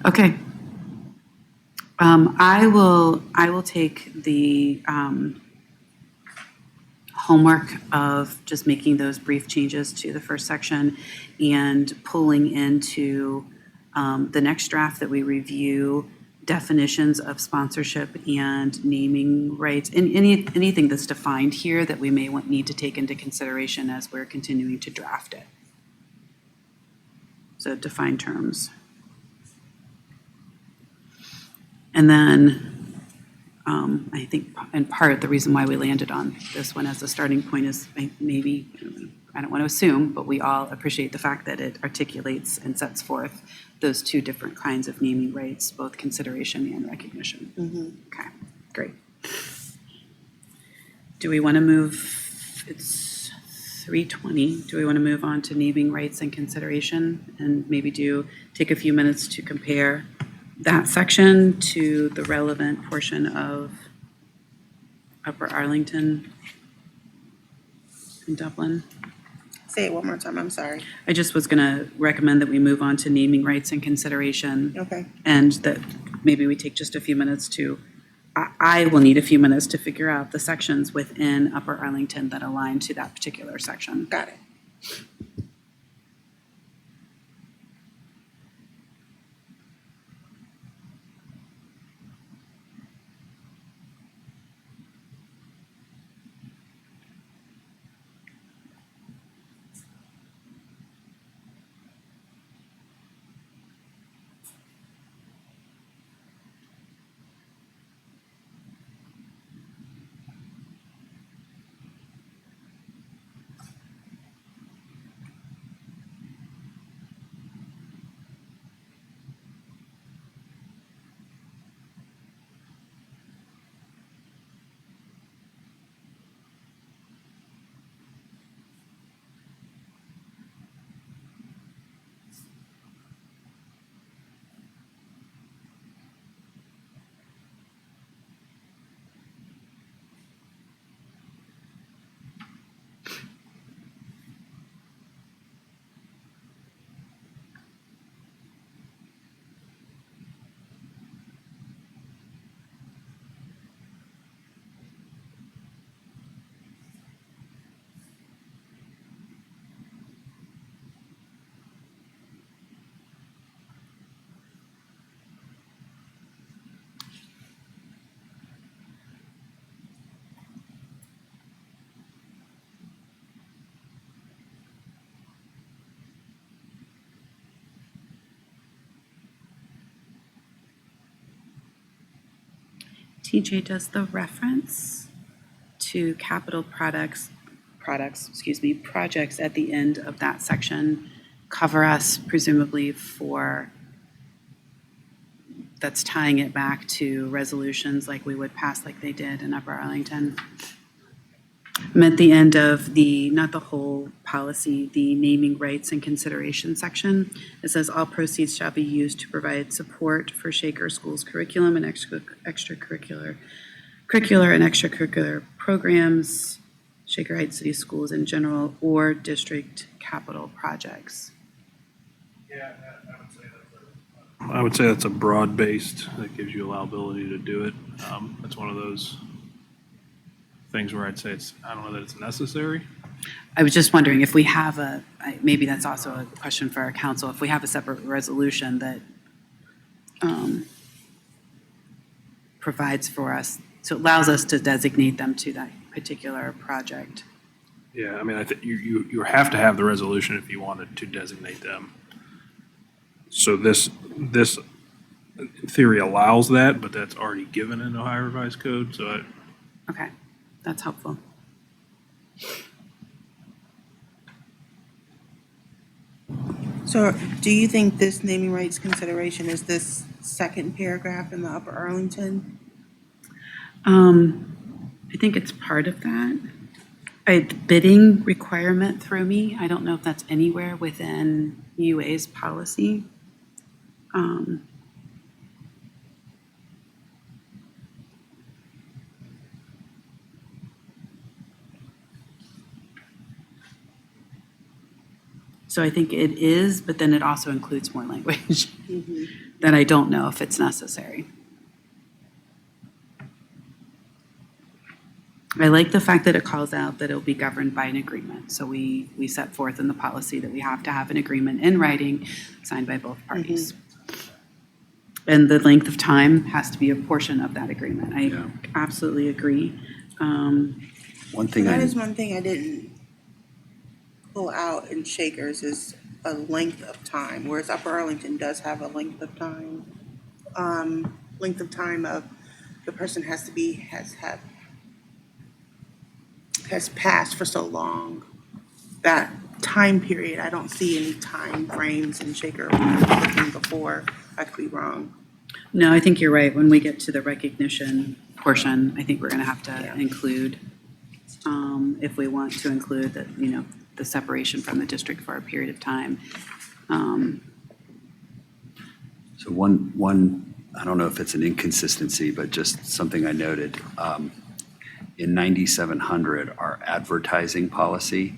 Okay. I will take the homework of just making those brief changes to the first section and pulling into the next draft that we review definitions of sponsorship and naming rights, and anything that's defined here that we may need to take into consideration as we're continuing to draft it. So defined terms. And then I think in part the reason why we landed on this one as a starting point is maybe, I don't want to assume, but we all appreciate the fact that it articulates and sets forth those two different kinds of naming rights, both consideration and recognition. Okay, great. Do we want to move, it's 3:20, do we want to move on to naming rights and consideration and maybe take a few minutes to compare that section to the relevant portion of Upper Arlington and Dublin? Say it one more time, I'm sorry. I just was going to recommend that we move on to naming rights and consideration. Okay. And that maybe we take just a few minutes I will need a few minutes to figure out the sections within Upper Arlington that align to that particular section. Got it. TJ, does the reference to capital projects at the end of that section cover us presumably for, that's tying it back to resolutions like we would pass like they did in Upper Arlington? I'm at the end of the, not the whole policy, the naming rights and consideration section. It says all proceeds shall be used to provide support for Shaker School's curriculum and extracurricular and extracurricular programs, Shaker Heights City Schools in general, or district capital projects. Yeah, I would say that's I would say that's a broad-based, that gives you allowability to do it. It's one of those things where I'd say I don't know that it's necessary. I was just wondering if we have maybe that's also a question for our council, if we have a separate resolution that provides for us, so it allows us to designate them to that particular project. Yeah, I mean, I think you have to have the resolution if you wanted to designate them. So this in theory allows that, but that's already given in Ohio Revised Code, so Okay, that's helpful. So do you think this naming rights consideration is this second paragraph in the Upper Arlington? I think it's part of that. The bidding requirement threw me. I don't know if that's anywhere within UA's policy. So I think it is, but then it also includes more language that I don't know if it's necessary. I like the fact that it calls out that it'll be governed by an agreement. So we set forth in the policy that we have to have an agreement in writing signed by both parties. And the length of time has to be a portion of that agreement. I absolutely agree. One thing That is one thing I didn't pull out in Shakers is a length of time, whereas Upper Arlington does have a length of time. Length of time of the person has passed for so long. That time period, I don't see any time frames in Shaker when I was looking before. I could be wrong. No, I think you're right. When we get to the recognition portion, I think we're going to have to include, if we want to include that, the separation from the district for a period of time. So one, I don't know if it's an inconsistency, but just something I noted. In 9700, our advertising policy,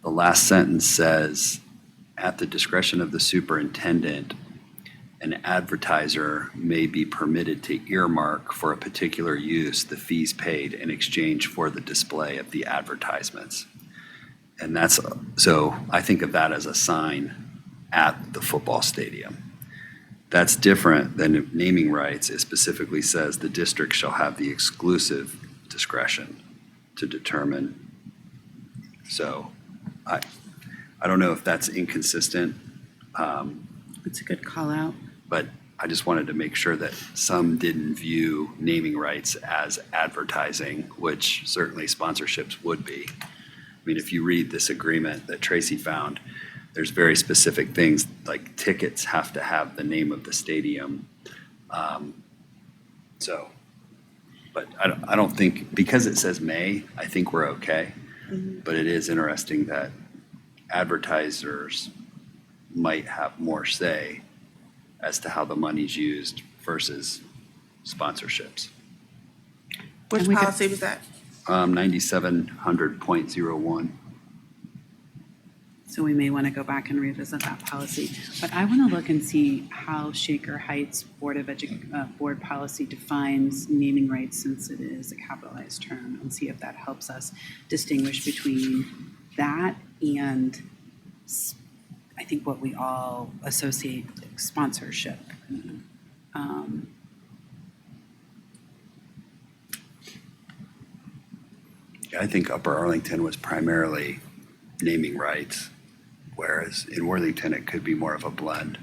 the last sentence says, at the discretion of the superintendent, an advertiser may be permitted to earmark for a particular use the fees paid in exchange for the display of the advertisements. And so I think of that as a sign at the football stadium. That's different than naming rights. It specifically says the district shall have the exclusive discretion to determine. So I don't know if that's inconsistent. It's a good call out. But I just wanted to make sure that some didn't view naming rights as advertising, which certainly sponsorships would be. I mean, if you read this agreement that Tracy found, there's very specific things, like tickets have to have the name of the stadium. But I don't think, because it says may, I think we're okay. But it is interesting that advertisers might have more say as to how the money's used versus sponsorships. Which policy was that? 9700.01. So we may want to go back and revisit that policy. But I want to look and see how Shaker Heights Board policy defines naming rights, since it is a capitalized term, and see if that helps us distinguish between that and I think what we all associate like sponsorship. I think Upper Arlington was primarily naming rights, whereas in Worthington, it could be more of a blend.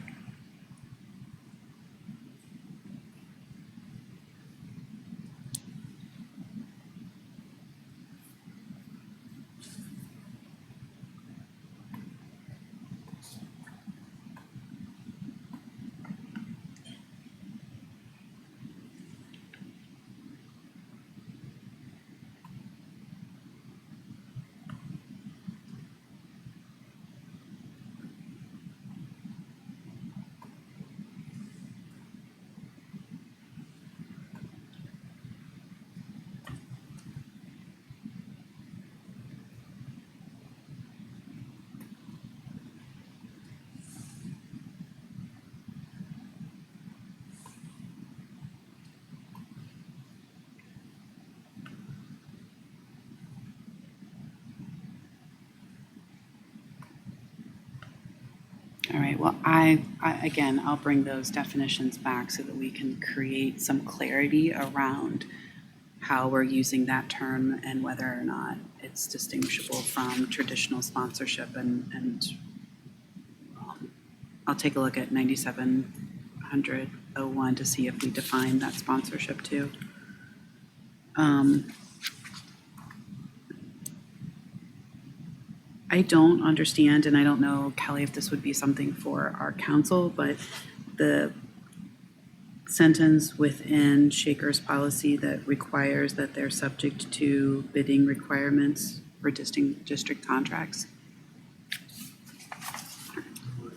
right, well, again, I'll bring those definitions back so that we can create some clarity around how we're using that term and whether or not it's distinguishable from traditional sponsorship and I'll take a look at 9700-01 to see if we define that sponsorship too. I don't understand, and I don't know, Kelly, if this would be something for our council, but the sentence within Shaker's policy that requires that they're subject to bidding requirements for district contracts.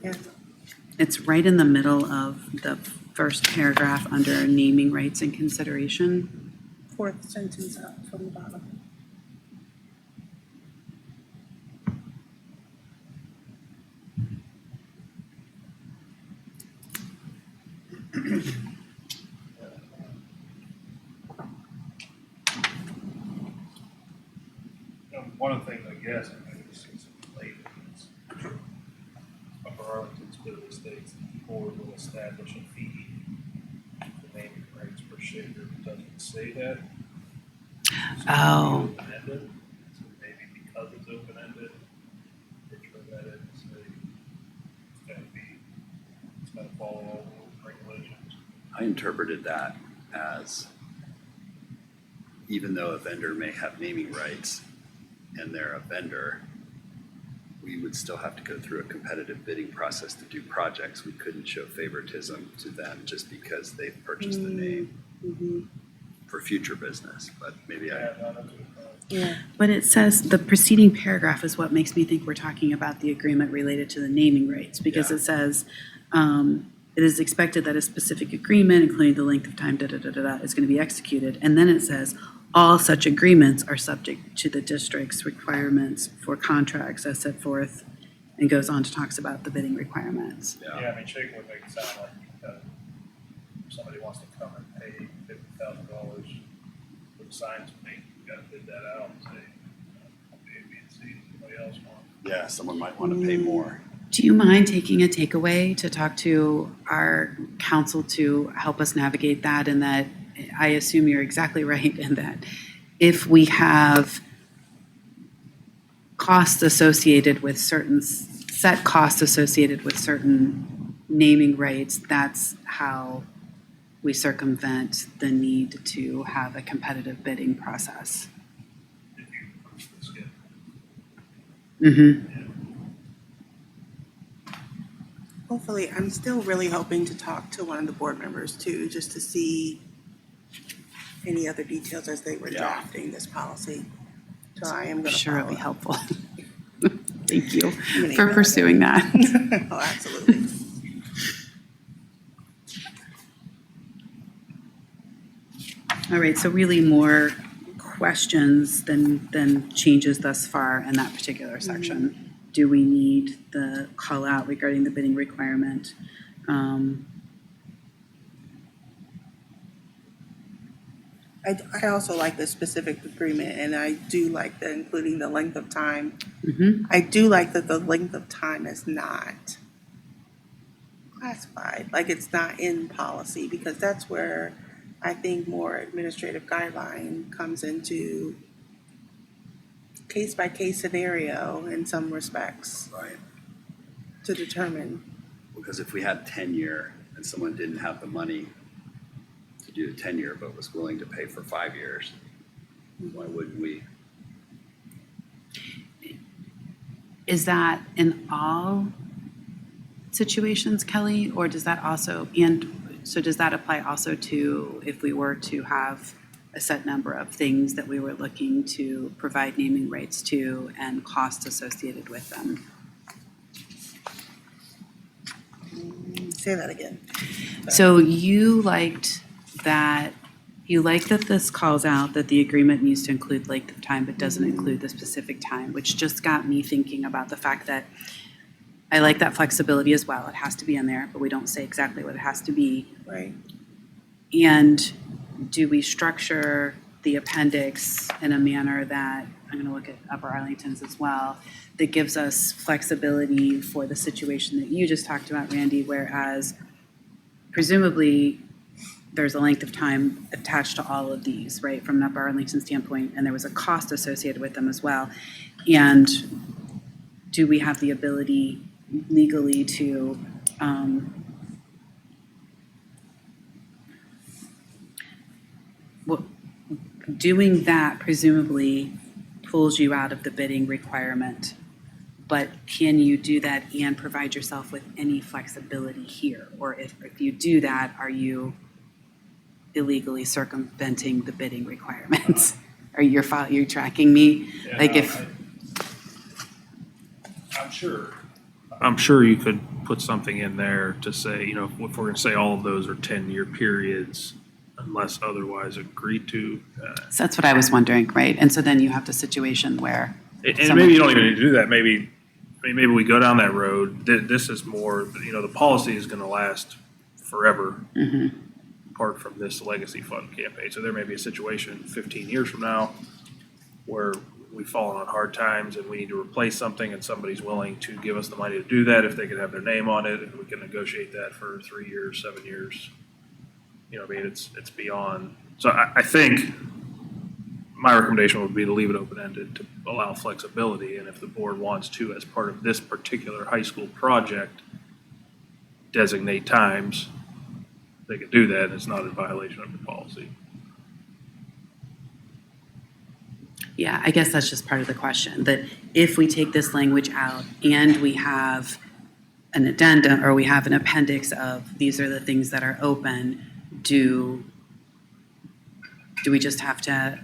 Yeah. It's right in the middle of the first paragraph under naming rights and consideration. Fourth sentence up from the bottom. One of the things I guess, I mean, it's related, is Upper Arlington clearly states that the board will establish a fee for naming rights per shaker. Does it say that? Oh. Open-ended? So maybe because it's open-ended, which was that it, say, it's gotta follow all the regulations. I interpreted that as even though a vendor may have naming rights and they're a vendor, we would still have to go through a competitive bidding process to do projects. We couldn't show favoritism to them just because they've purchased the name for future business, but maybe Yeah, no, that's what, Yeah. But it says, the preceding paragraph is what makes me think we're talking about the agreement related to the naming rights, because Yeah. it says, it is expected that a specific agreement, including the length of time, is going to be executed. And then it says, all such agreements are subject to the district's requirements for contracts as set forth, and goes on to talks about the bidding requirements. yeah, I mean, Shaker would make it sound like if somebody wants to come and pay $50,000 for the signs made, you gotta bid that out and say, A, B, and C, somebody else wants. yeah, someone might want to pay more. Do you mind taking a takeaway to talk to our council to help us navigate that? And that I assume you're exactly right in that if we have costs associated with certain, set costs associated with certain naming rights, that's how we circumvent the need to have a competitive bidding process. If you approve the schedule. Mm-hmm. Hopefully, I'm still really hoping to talk to one of the board members too, just to see any other details as they were drafting this policy. So I am I'm going to sure it'll be follow helpful. Thank you I'm gonna for email pursuing that. up. Oh, absolutely. All right, so really more questions than changes thus far in that particular section. Do we need the call out regarding the bidding requirement? I also like the specific agreement, and I do like the including the length of time. Mhm. I do like that the length of time is not classified, like it's not in policy, because that's where I think more administrative guideline comes into case-by-case scenario in some respects Right. to determine. Because if we had tenure and someone didn't have the money to do a tenure but was willing to pay for 5 years, why wouldn't we? Is that in all situations, Kelly, or does that also, and so does that apply also to if we were to have a set number of things that we were looking to provide naming rights to and costs associated with them? Say that again. So you like that this calls out that the agreement needs to include length of time, but doesn't include the specific time, which just got me thinking about the fact that I like that flexibility as well. It has to be in there, but we don't say exactly what it has to be. Right. And do we structure the appendix in a manner that, I'm going to look at Upper Arlington's as well, that gives us flexibility for the situation that you just talked about, Randy, whereas presumably there's a length of time attached to all of these, right, from an Upper Arlington standpoint, and there was a cost associated with them as well. And do we have the ability legally to doing that presumably pulls you out of the bidding requirement, but can you do that and provide yourself with any flexibility here? Or if you do that, are you illegally circumventing the bidding requirements? Are you tracking me? I'm sure you could put something in there to say, you know, if we're gonna say all of those are 10-year periods, unless otherwise agreed to. So that's what I was wondering, right? And so then you have the situation where. And maybe you don't even need to do that. Maybe we go down that road. This is more, you know, the policy is gonna last forever, apart from this legacy fund campaign. So there may be a situation 15 years from now where we've fallen on hard times and we need to replace something and somebody's willing to give us the money to do that if they could have their name on it, and we can negotiate that for 3 years, 7 years. You know, I mean, it's beyond. So I think my recommendation would be to leave it open-ended to allow flexibility. And if the board wants to, as part of this particular high school project, designate times, they could do that. And it's not in violation of the policy. Yeah, I guess that's just part of the question, that if we take this language out and we have an addendum or we have an appendix of these are the things that are open, do we just have to,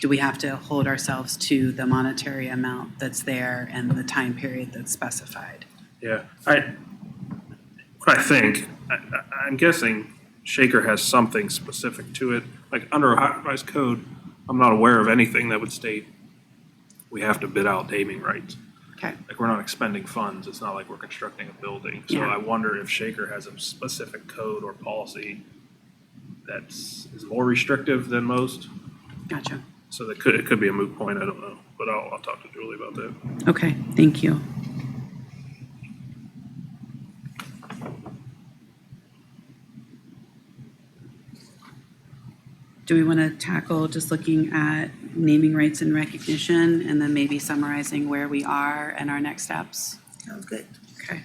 do we have to hold ourselves to the monetary amount that's there and the time period that's specified? Yeah, I'm guessing Shaker has something specific to it. Like under Ohio Revised Code, I'm not aware of anything that would state we have to bid out naming rights. Okay. Like we're not expending funds. It's not like we're constructing a building. So Yeah. I wonder if Shaker has a specific code or policy is more restrictive than most. Gotcha. So it could be a moot point. I don't know, but I'll talk to Julie about that. Okay, thank you. Do we want to tackle just looking at naming rights and recognition and then maybe summarizing where we are and our next steps? Sounds good. Okay.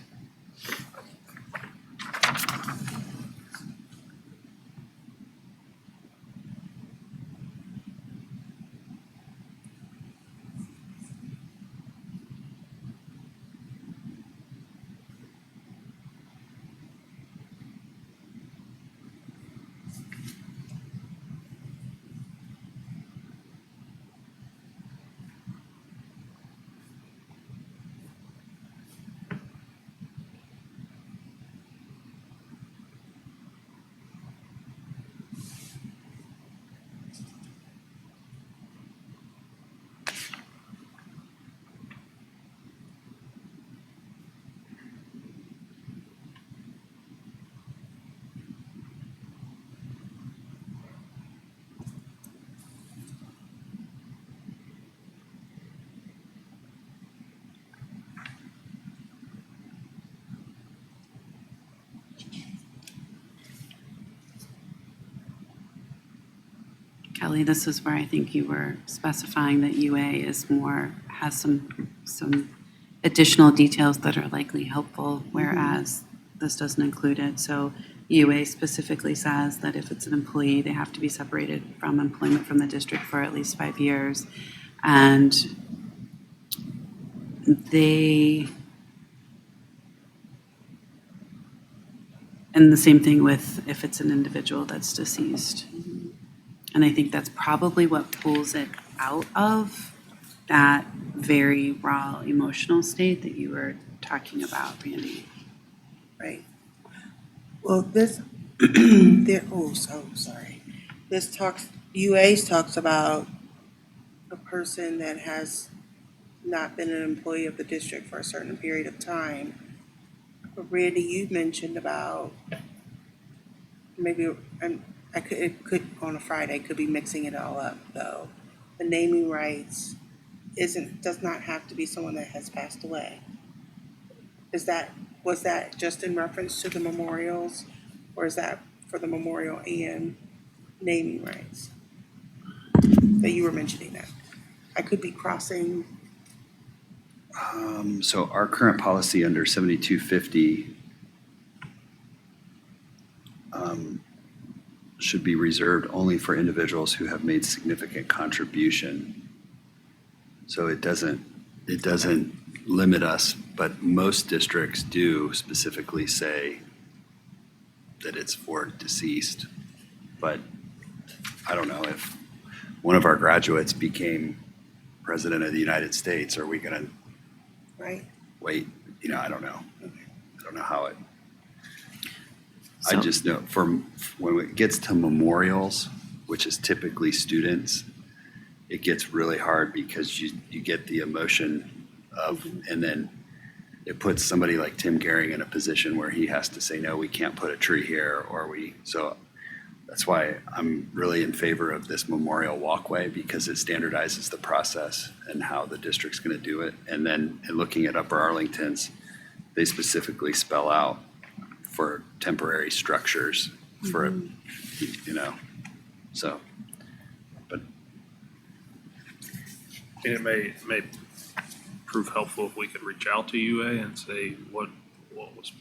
Kelly, this is where I think you were specifying that UA has some additional details that are likely helpful, whereas this doesn't include it. So UA specifically says that if it's an employee, they have to be separated from employment from the district for at least 5 years. And the same thing with if it's an individual that's deceased. And I think that's probably what pulls it out of that very raw emotional state that you were talking about, Randy. Right. Well, this, sorry. UA talks about a person that has not been an employee of the district for a certain period of time. But Randy, you mentioned about maybe, and it could, on a Friday, could be mixing it all up, though. The naming rights does not have to be someone that has passed away. Was that just in reference to the memorials, or is that for the memorial and naming rights? That you were mentioning that. I could be crossing, So our current policy under 7250 should be reserved only for individuals who have made significant contribution. So it doesn't limit us, but most districts do specifically say that it's for deceased. But I don't know, if one of our graduates became president of the United States, are we gonna right? wait? I don't know. I don't know how it, I So- just know when it gets to memorials, which is typically students, it gets really hard because you get the emotion of, and then it puts somebody like Tim Gehring in a position where he has to say, no, we can't put a tree here, so that's why I'm really in favor of this memorial walkway, because it standardizes the process and how the district's gonna do it. And then in looking at Upper Arlington's, they specifically spell out for temporary structures for, so, but And it may prove helpful if we could reach out to UA and say, what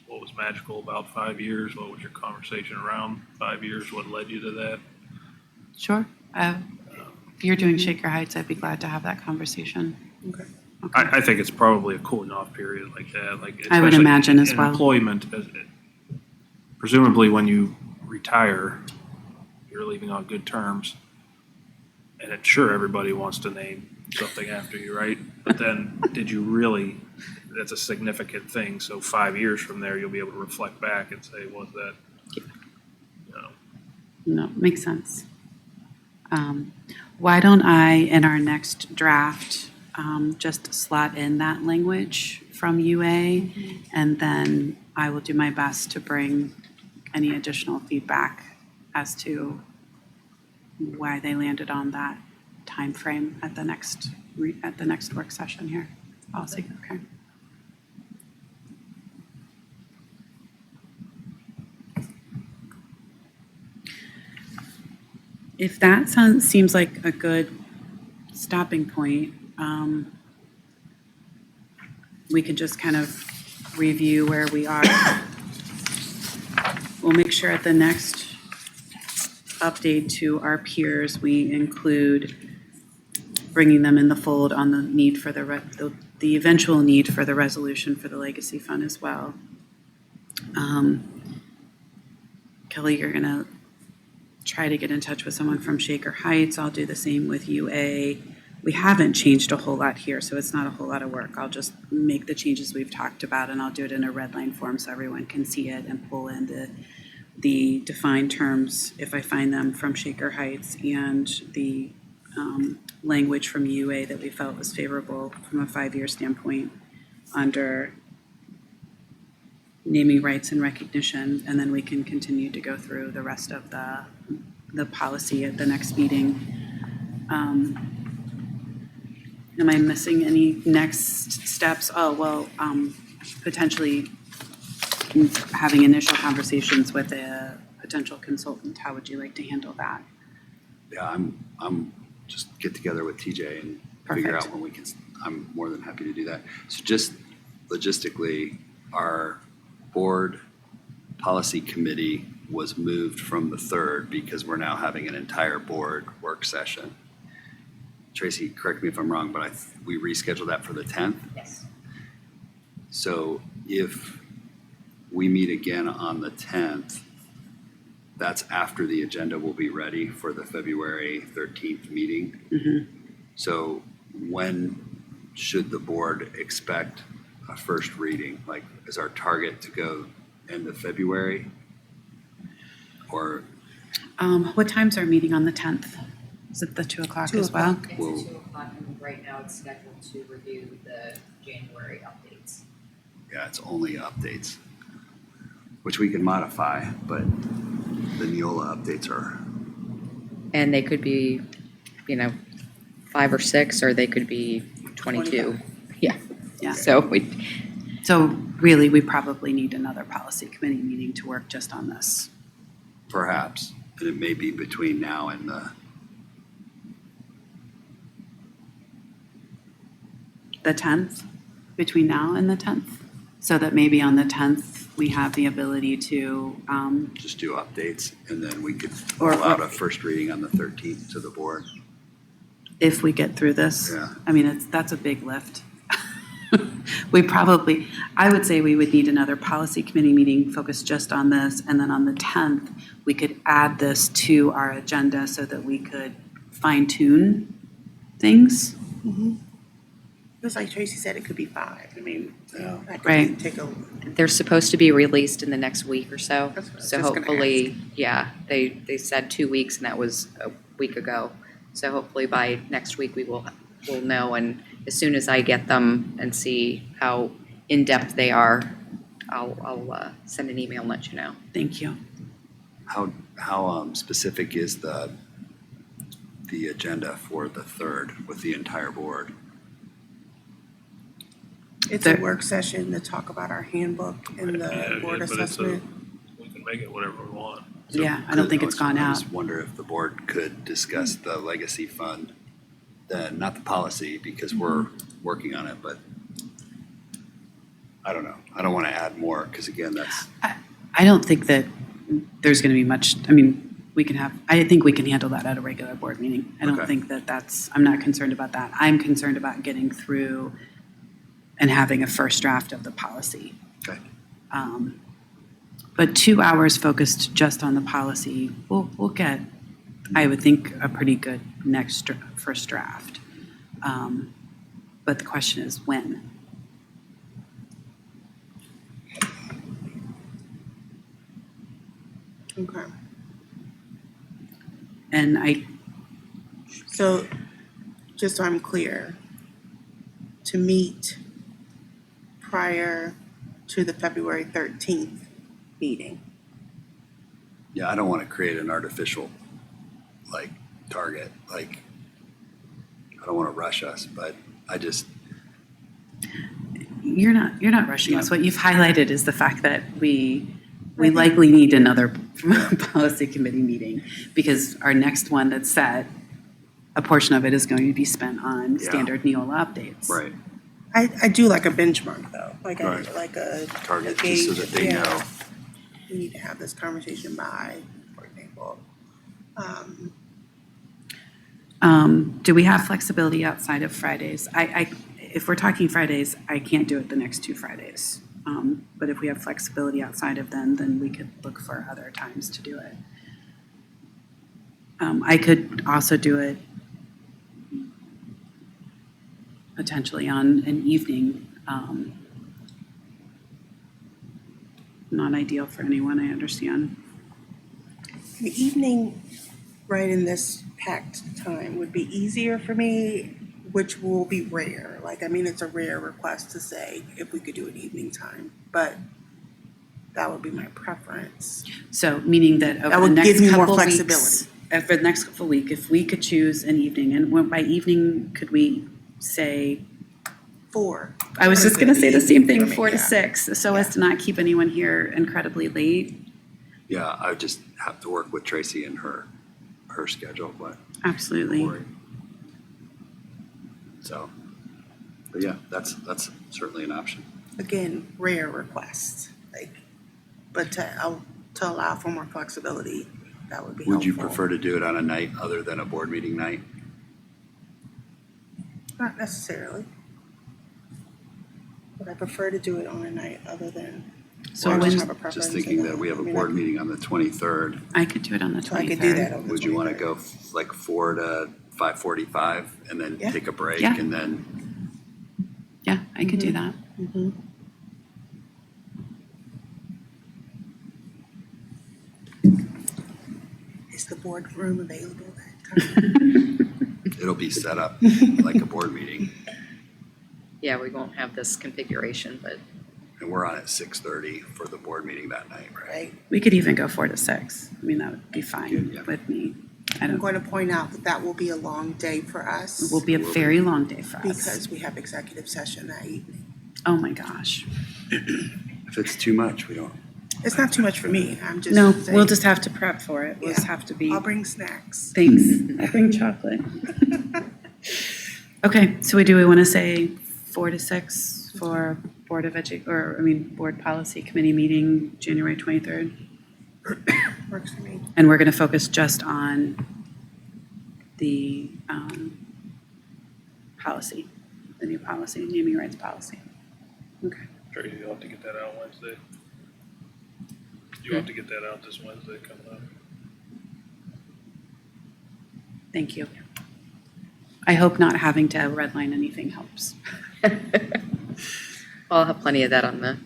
was magical about 5 years? What was your conversation around 5 years? What led you to that? Sure. If you're doing Shaker Heights, I'd be glad to have that conversation. Okay. I think it's probably a cooling off period like that, like. I would especially imagine as in well. Employment, presumably when you retire, you're leaving on good terms. And it's sure everybody wants to name something after you, right? But then, did you really, that's a significant thing, so 5 years from there, you'll be able to reflect back and say, was that, No, makes sense. Why don't I, in our next draft, just slot in that language from UA, and then I will do my best to bring any additional feedback as to why they landed on that time frame at the next work session here. Policy, okay. If that seems like a good stopping point, we could just kind of review where we are. We'll make sure at the next update to our peers, we include bringing them in the fold on the need for the eventual need for the resolution for the legacy fund as well. Kelly, you're gonna try to get in touch with someone from Shaker Heights. I'll do the same with UA. We haven't changed a whole lot here, so it's not a whole lot of work. I'll just make the changes we've talked about, and I'll do it in a red line form so everyone can see it and pull in the defined terms if I find them from Shaker Heights, and the language from UA that we felt was favorable from a 5-year standpoint under naming rights and recognition, and then we can continue to go through the rest of the policy at the next meeting. Am I missing any next steps? Oh, well, potentially having initial conversations with a potential consultant. How would you like to handle that? yeah, I'm just get together with TJ and figure Perfect. out when we can, I'm more than happy to do that. So just logistically, our board policy committee was moved from the 3rd because we're now having an entire board work session. Tracy, correct me if I'm wrong, but we rescheduled that for the 10th. Yes. So if we meet again on the 10th, that's after the agenda will be ready for the February 13th meeting. Mhm. So when should the board expect a first reading? Like, is our target to go end of February? Or What time's our meeting on the 10th? Is it the 2 o'clock 2 as well? o'clock. It's Well- at 2 o'clock, and right now it's scheduled to review the January updates. yeah, it's only updates, which we can modify, but the Neola updates are And they could be, 5 or 6, or they could be 22. Yeah. Yeah. So So really, we probably need another policy committee meeting to work just on this. Perhaps, and it may be between now and The 10th, between now and the 10th, so that maybe on the 10th, we have the ability to, just do updates, and then we could Or- roll out a first reading on the 13th to the board. if we get through this. Yeah. I mean, that's a big lift. I would say we would need another policy committee meeting focused just on this, and then on the 10th, we could add this to our agenda so that we could fine tune things. Just like Tracy said, it could be 5. I mean, that could Right. take a, they're supposed to be released in the next week or so. That's what I was So just gonna hopefully, yeah, they said 2 weeks, and that was a week ago. So hopefully by next week, we'll know, and as soon as I get them and see how in-depth they are, I'll send an email and let you know. Thank you. How specific is the agenda for the 3rd with the entire board? it's a There- work session to talk about our handbook and the board But assessment. we can make it whatever we want. So Yeah, I don't think it's gone I out. just wonder if the board could discuss the legacy fund, not the policy, because we're working on it, but I don't know. I don't want to add more, because again, that's, I don't think that there's going to be much, I mean, I think we can handle that at a regular board meeting. I don't Okay. think I'm not concerned about that. I'm concerned about getting through and having a first draft of the policy. okay. But 2 hours focused just on the policy, we'll get, I would think, a pretty good first draft. But the question is when? Okay. And So, just so I'm clear, to meet prior to the February 13th meeting. Yeah, I don't want to create an artificial, target, I don't want to rush us, but I just, you're not rushing us. What you've highlighted is the fact that we likely need another policy committee meeting, because our next one that's set, a portion of it is going to be spent on Yeah. standard Neola updates. right, I do like a benchmark though, Right. like a target, a just so gauge, that they yeah. know. We need to have this conversation by, for example. Do we have flexibility outside of Fridays? If we're talking Fridays, I can't do it the next 2 Fridays. But if we have flexibility outside of them, then we could look for other times to do it. I could also do it potentially on an evening. Not ideal for anyone, I understand. The evening, right in this packed time, would be easier for me, which will be rare. It's a rare request to say if we could do an evening time, but that would be my preference. So meaning that That over the would next give me more couple weeks, flexibility. for the next couple weeks, if we could choose an evening, and by evening, could we say, 4. I was just gonna say the same thing, For me, 4 to yeah. 6, so as to not keep anyone here incredibly late. Yeah, I would just have to work with Tracy and her schedule, but Absolutely. so, but yeah, that's certainly an option. Again, rare request, but to allow for more flexibility, that would be helpful. Would you prefer to do it on a night other than a board meeting night? Not necessarily. But I prefer to do it on a night other than, So I when, just have a preference. Just thinking that we have a board meeting on the 23rd. I could do it on the 23rd. So I could do that on the 23rd. Would you want to go 4 to 5:45 and then Yeah. take a break Yeah. and then, Yeah, I could do that. Mhm. Is the boardroom available that time? it'll be set up like a board meeting. Yeah, we won't have this configuration, but And we're on at 6:30 for the board meeting that night, right? Right? We could even go 4 to 6. I mean, that would be fine Yeah. with me. I I'm don't, going to point out that that will be a long day for us. it will be a very long day for us. Because we have executive session that evening. Oh, my gosh. If it's too much, we don't. It's not too much for me, I'm just No, saying. we'll just have to prep for it. We'll just Yeah. have to be, I'll bring snacks. thanks. I'll bring chocolate. Okay, so we want to say 4 to 6 for Board Policy Committee meeting, January 23rd? Works for me. And we're going to focus just on the policy, the new policy, naming rights policy. Okay. Tracy, you'll have to get that out Wednesday. You'll have to get that out this Wednesday coming up. Thank you. I hope not having to redline anything helps. I'll have plenty of that on the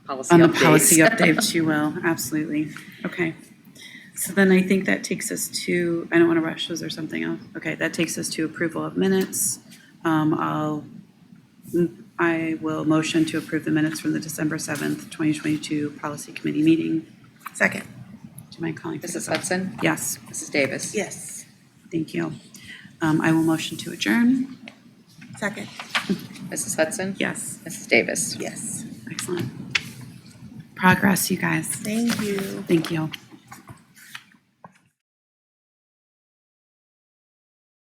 policy On the updates. policy updates, you will, absolutely. Okay. So then I think that takes us to, I don't want to rush, was there something else? Okay, that takes us to approval of minutes. I will motion to approve the minutes from the December 7th, 2022 Policy Committee meeting. Second. Do you mind calling for the Mrs. vote? Hudson? Yes, Mrs. Davis? Yes. thank you. I will motion to adjourn. Second. Mrs. Hudson? Yes, Mrs. Davis? Yes. excellent. Progress, you guys. Thank you. Thank you.